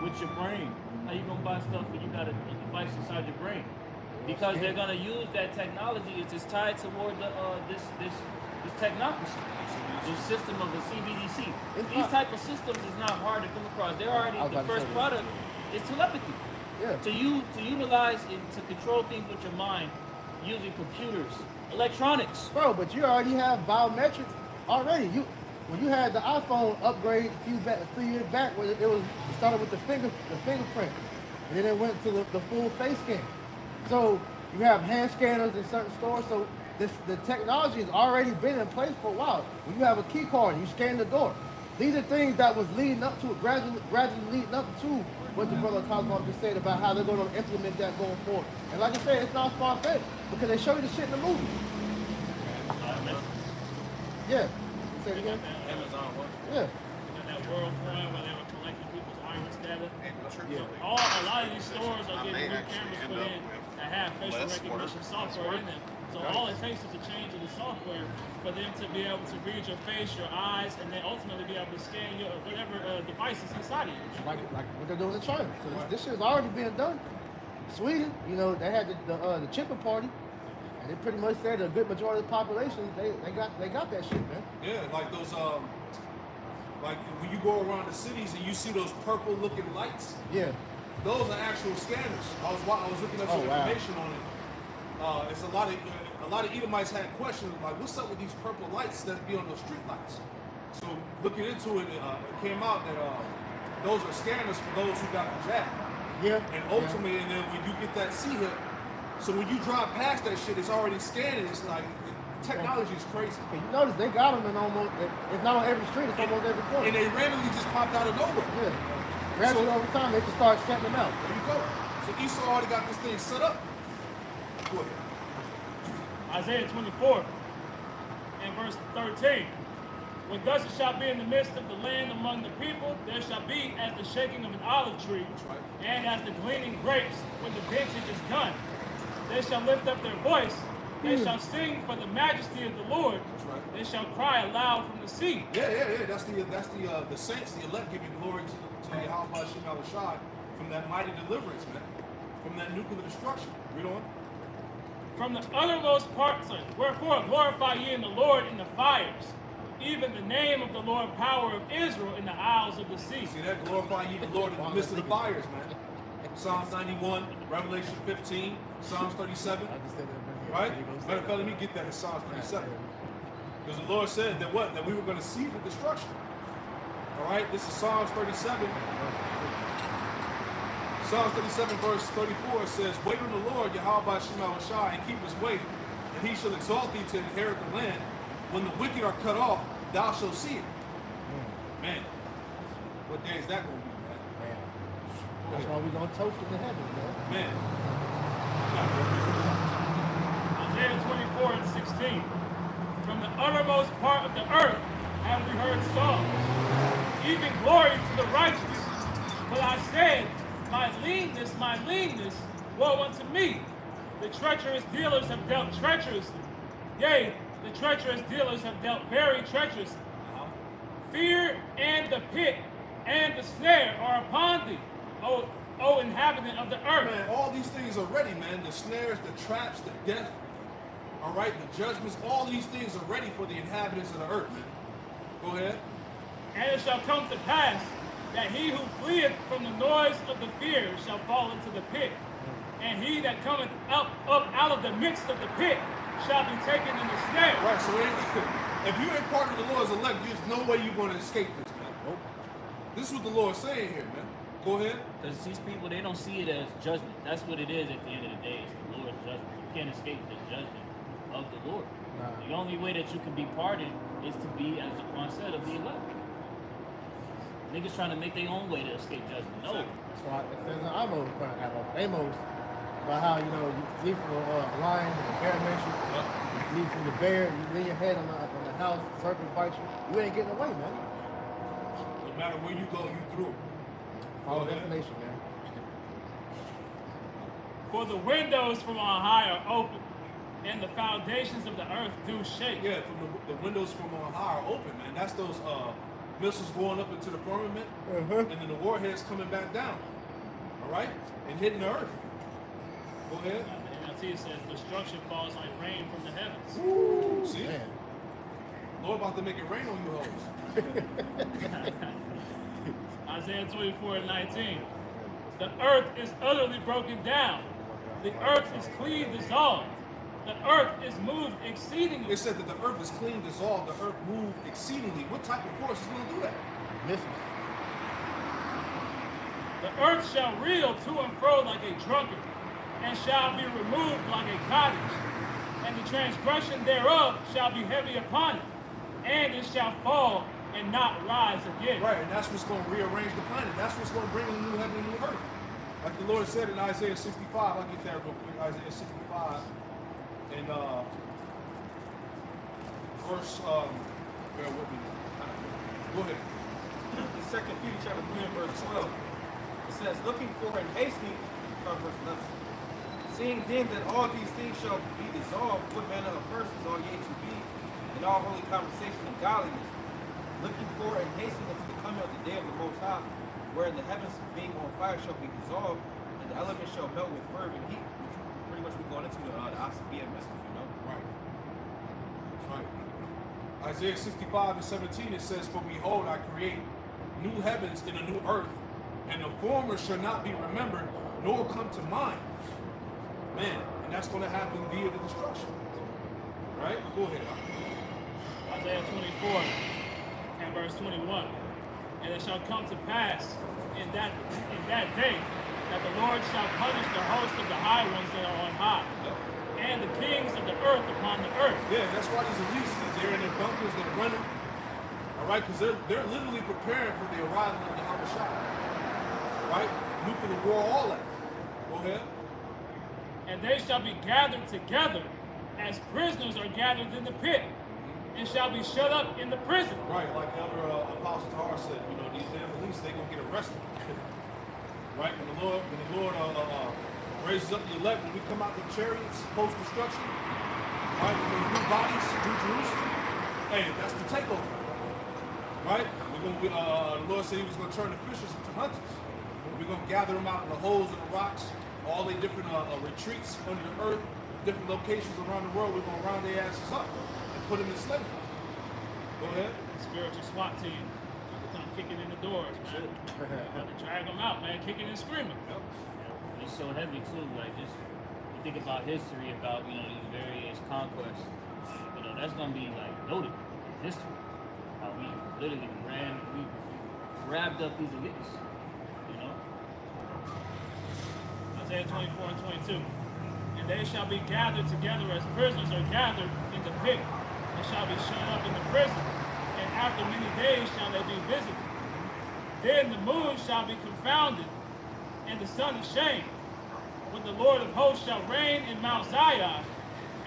with your brain? How you going to buy stuff when you got a device inside your brain? Because they're going to use that technology. It's tied toward this technocracy, this system of the CBDC. These type of systems is not hard to come across. They're already, the first product is telepathy. Yeah. To utilize and to control things with your mind using computers, electronics. Bro, but you already have biometrics already. When you had the iPhone upgrade a few years back, where it started with the fingerprint, and then it went to the full face scan. So you have hand scanners in certain stores. So the technology has already been in place for a while. When you have a key card, you scan the door. These are things that was leading up to it, gradually leading up to what the brother Cosmo just said about how they're going to implement that going forward. And like I said, it's not far-fetched because they show you the shit in the movie. Yeah. Say it again? Amazon what? Yeah. And that World Coin where they were collecting people's iris data. So a lot of these stores are getting new cameras put in that have facial recognition software in them. So all it takes is a change in the software for them to be able to read your face, your eyes, and then ultimately be able to scan your whatever devices inside of you. Like what they're doing in China. So this shit's already being done. Sweden, you know, they had the chicken party, and they pretty much said a good majority of the population they got that shit, man. Yeah, like those like when you go around the cities and you see those purple looking lights. Yeah. Those are actual scanners. I was looking up some information on it. It's a lot of Edomites had questions like, what's up with these purple lights that be on those street lights? So looking into it, it came out that those are scanners for those who got the jab. Yeah. And ultimately, and then when you get that C-hip, so when you drive past that shit, it's already scanning. It's like, technology is crazy. Okay, you notice they got them in almost, it's not on every street, it's almost every corner. And they randomly just popped out of nowhere. Yeah. Gradually over time, they can start setting them out. There you go. So Esau already got this thing set up. Go ahead. Isaiah 24 and verse 13. When thus it shall be in the midst of the land among the people, there shall be as the shaking of an olive tree, and as the gleaning grapes when the vintage is done. They shall lift up their voice They shall sing for the majesty of the Lord. That's right. They shall cry aloud from the sea. Yeah. That's the saints, the elect, giving glory to Yahweh Shem Shai from that mighty deliverance, man. From that nuclear destruction. Read on. From the uttermost parts, wherefore glorify ye in the Lord in the fires, even the name of the Lord power of Israel in the isles of the sea. See that? Glorify ye the Lord in the midst of the fires, man. Psalms 91, Revelation 15, Psalms 37. Right? Matter of fact, let me get that in Psalms 37. Because the Lord said that what? That we were going to see the destruction. All right? This is Psalms 37. Psalms 37 verse 34 says, wait on the Lord, Yahweh Shema Shai, and keep his way, and he shall exalt thee to inherit the land. When the wicked are cut off, thou shalt see it. Man, what day is that going to be, man? That's why we're going to toast in the heavens, man. Isaiah 24 and 16. From the uttermost part of the earth have we heard songs, even glory to the righteous. But I said, my leanness, woe unto me. The treacherous dealers have dealt treacherously. Yea, the treacherous dealers have dealt very treacherously. Fear and the pit and the snare are upon thee, O inhabitant of the earth. Man, all these things are ready, man. The snares, the traps, the death, all right, the judgments, all these things are ready for the inhabitants of the earth, man. Go ahead. And it shall come to pass that he who fleeth from the noise of the fear shall fall into the pit, and he that cometh up out of the midst of the pit shall be taken in the snare. Right, so if you ain't part of the Lord's elect, there's no way you're going to escape this, man. Nope. This is what the Lord's saying here, man. Go ahead. Because these people, they don't see it as judgment. That's what it is at the end of the day. It's the Lord's judgment. You can't escape the judgment of the Lord. Nah. The only way that you can be pardoned is to be, as the Quran said, of the elect. Niggas trying to make their own way to escape judgment. No. That's why it says in Amos about how, you know, you flee from a lion and a bear nation. You flee from the bear, you lay your head on the house, the serpent bites you. You ain't getting away, man. No matter where you go, you through. Follow definition, man. For the windows from on high are open, and the foundations of the earth do shake. Yeah, from the windows from on high are open, man. That's those missiles going up into the firmament, and then the warheads coming back down. All right? And hitting the earth. Go ahead. The NLT says destruction falls like rain from the heavens. Woo, see? Man. Lord about to make it rain on you hoes. Isaiah 24 and 19. The earth is utterly broken down. The earth is clean dissolved. The earth is moved exceedingly. It said that the earth is clean dissolved, the earth moved exceedingly. What type of force is going to do that? Missiles. The earth shall reel to and fro like a drunkard, and shall be removed like a cottage. And the transgression thereof shall be heavy upon it, and it shall fall and not rise again. Right, and that's what's going to rearrange the planet. That's what's going to bring in a new heaven and new earth. Like the Lord said in Isaiah 65, I'll get that real quick. Isaiah 65 and verse, bear with me. Go ahead. In 2 Peter chapter 3 and verse 12, it says, looking for and hastening, from verse 11. Seeing then that all these things shall be dissolved, what manner of persons are ye to be in all holy conversation and godliness, looking for and hastening unto the coming of the day of the Most High, wherein the heavens being on fire shall be dissolved, and the elements shall melt with fervent heat, which pretty much we're going into the Asabiyah message, you know? Right. That's right. Isaiah 65 and 17, it says, for behold, I create new heavens and a new earth, and the former shall not be remembered, nor come to mind. Man, and that's going to happen via the destruction. Right? Go ahead. Isaiah 24 and verse 21. And it shall come to pass in that day that the Lord shall punish the host of the high ones that are on high, and the kings of the earth upon the earth. Yeah, that's why these elites, they're in their bunkers, they're running. All right, because they're literally preparing for the arrival of the Habashah. Right? Nuclear war, all that. Go ahead. And they shall be gathered together as prisoners are gathered in the pit, and shall be shut up in the prison. Right, like Elder Apostle Tahar said, you know, these damn police, they're going to get arrested. Right? When the Lord raises up the elect, when we come out the chariots post-destruction, right? We're gonna new bodies, new Jerusalem. Hey, that's the takeover, right? The Lord said He was gonna turn the fishers into hunters. We're gonna gather them out in the holes in the rocks, all the different retreats under the earth, different locations around the world. We're gonna round their asses up and put them in slavery. Go ahead. Spiritual SWAT team. They come kicking in the doors, man. Got to drag them out, man, kicking and screaming. Yep. It's so heavy too. Like just you think about history, about these various conquests. That's gonna be like noted in history. How we literally we grabbed up these elites. Isaiah 24 and 22. And they shall be gathered together as prisoners are gathered in the pit, and shall be shut up in the prison. And after many days shall they be visited. Then the moon shall be confounded, and the sun ashamed, when the Lord of hosts shall reign in Mount Zion,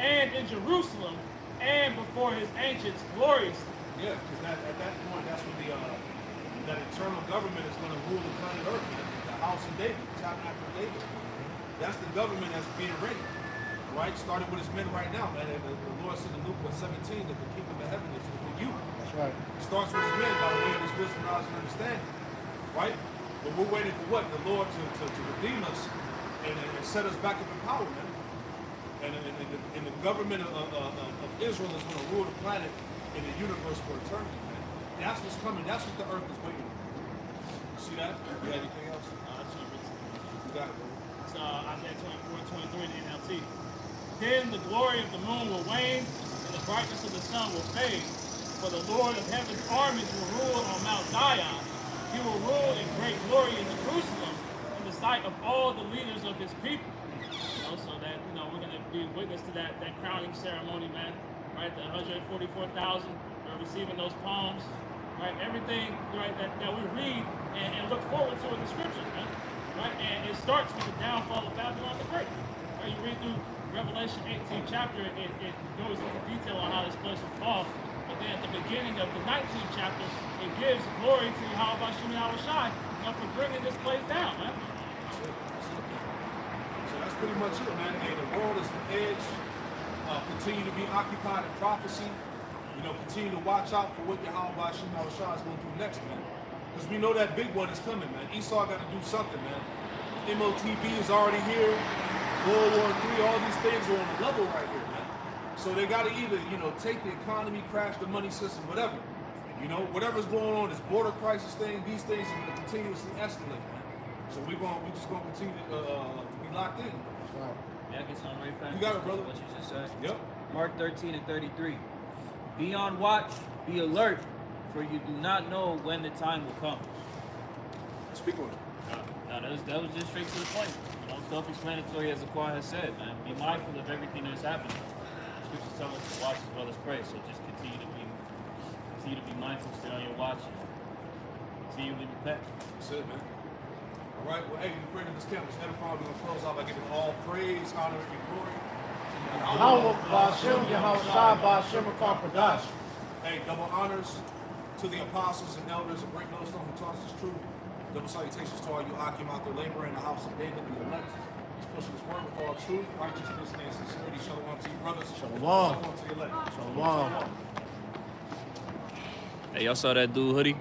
and in Jerusalem, and before His ancients gloriously. Yeah, because at that point, that's when that eternal government is going to rule the planet Earth, the house of David, the tabernacle of David. That's the government that's being ready, right? Started with His men right now, man. And the Lord said in Luke 17 that the kingdom of heaven is within you. That's right. It starts with His men by way of His wisdom, knowledge, and understanding, right? But we're waiting for what? The Lord to redeem us and set us back up in power, man. And the government of Israel is going to rule the planet and the universe for eternity, man. That's what's coming. That's what the earth is waiting for. See that? You got anything else? You got it, bro. It's Isaiah 24 and 23 in the NLT. Then the glory of the moon will wane, and the brightness of the sun will fade. For the Lord of heaven's armies will rule on Mount Zion. He will rule in great glory in Jerusalem, in the sight of all the leaders of His people. So that we're going to be witness to that crowning ceremony, man. Right, the 144,000 are receiving those palms. Right, everything right that we read and look forward to in the scriptures, man. Right, and it starts with the downfall of Babylon the Great. Right, you read through Revelation 18th chapter, it goes into detail on how this place will fall. But then at the beginning of the 19th chapter, it gives glory to Yahweh Shem Yahushai for bringing this place down, man. So that's pretty much it, man. Hey, the world is the edge. Continue to be occupied in prophecy. Continue to watch out for what Yahweh Shem Yahushai is going to do next, man. Because we know that big one is coming, man. Esau got to do something, man. MOTB is already here. World War III, all these things are on the level right here, man. So they got to either, take the economy, crash the money system, whatever. Whatever's going on, this border crisis thing, these things are going to continuously escalate, man. So we're just going to continue to be locked in. That's right. Yeah, I get something right back. You got it, brother. What you just said. Yep. Mark 13 and 33. Be on watch, be alert, for you do not know when the time will come. Speak on it. Now that was just straight to the point. Self-explanatory as the Quran has said, man. Be mindful of everything that's happening. Scriptures tell us to watch as well as pray. So just continue to be mindful, stay on your watch, and continue to repent. That's it, man. All right. Well, hey, we pray that this camp is edifying. We're gonna close out by giving all praise, honor, and glory. Yahweh Ba'Shem Yahushai Ba'Shem Kampadash. Hey, double honors to the apostles and elders of Great Millstone who taught us this truth. Double salutations to all you Akim out there laboring in the house of David, the elect. He's pushing his word with all truth, righteousness, and sincerity. Shalom to you, brothers. Shalom. Shalom to the elect. Shalom. Hey, y'all saw that dude hoodie?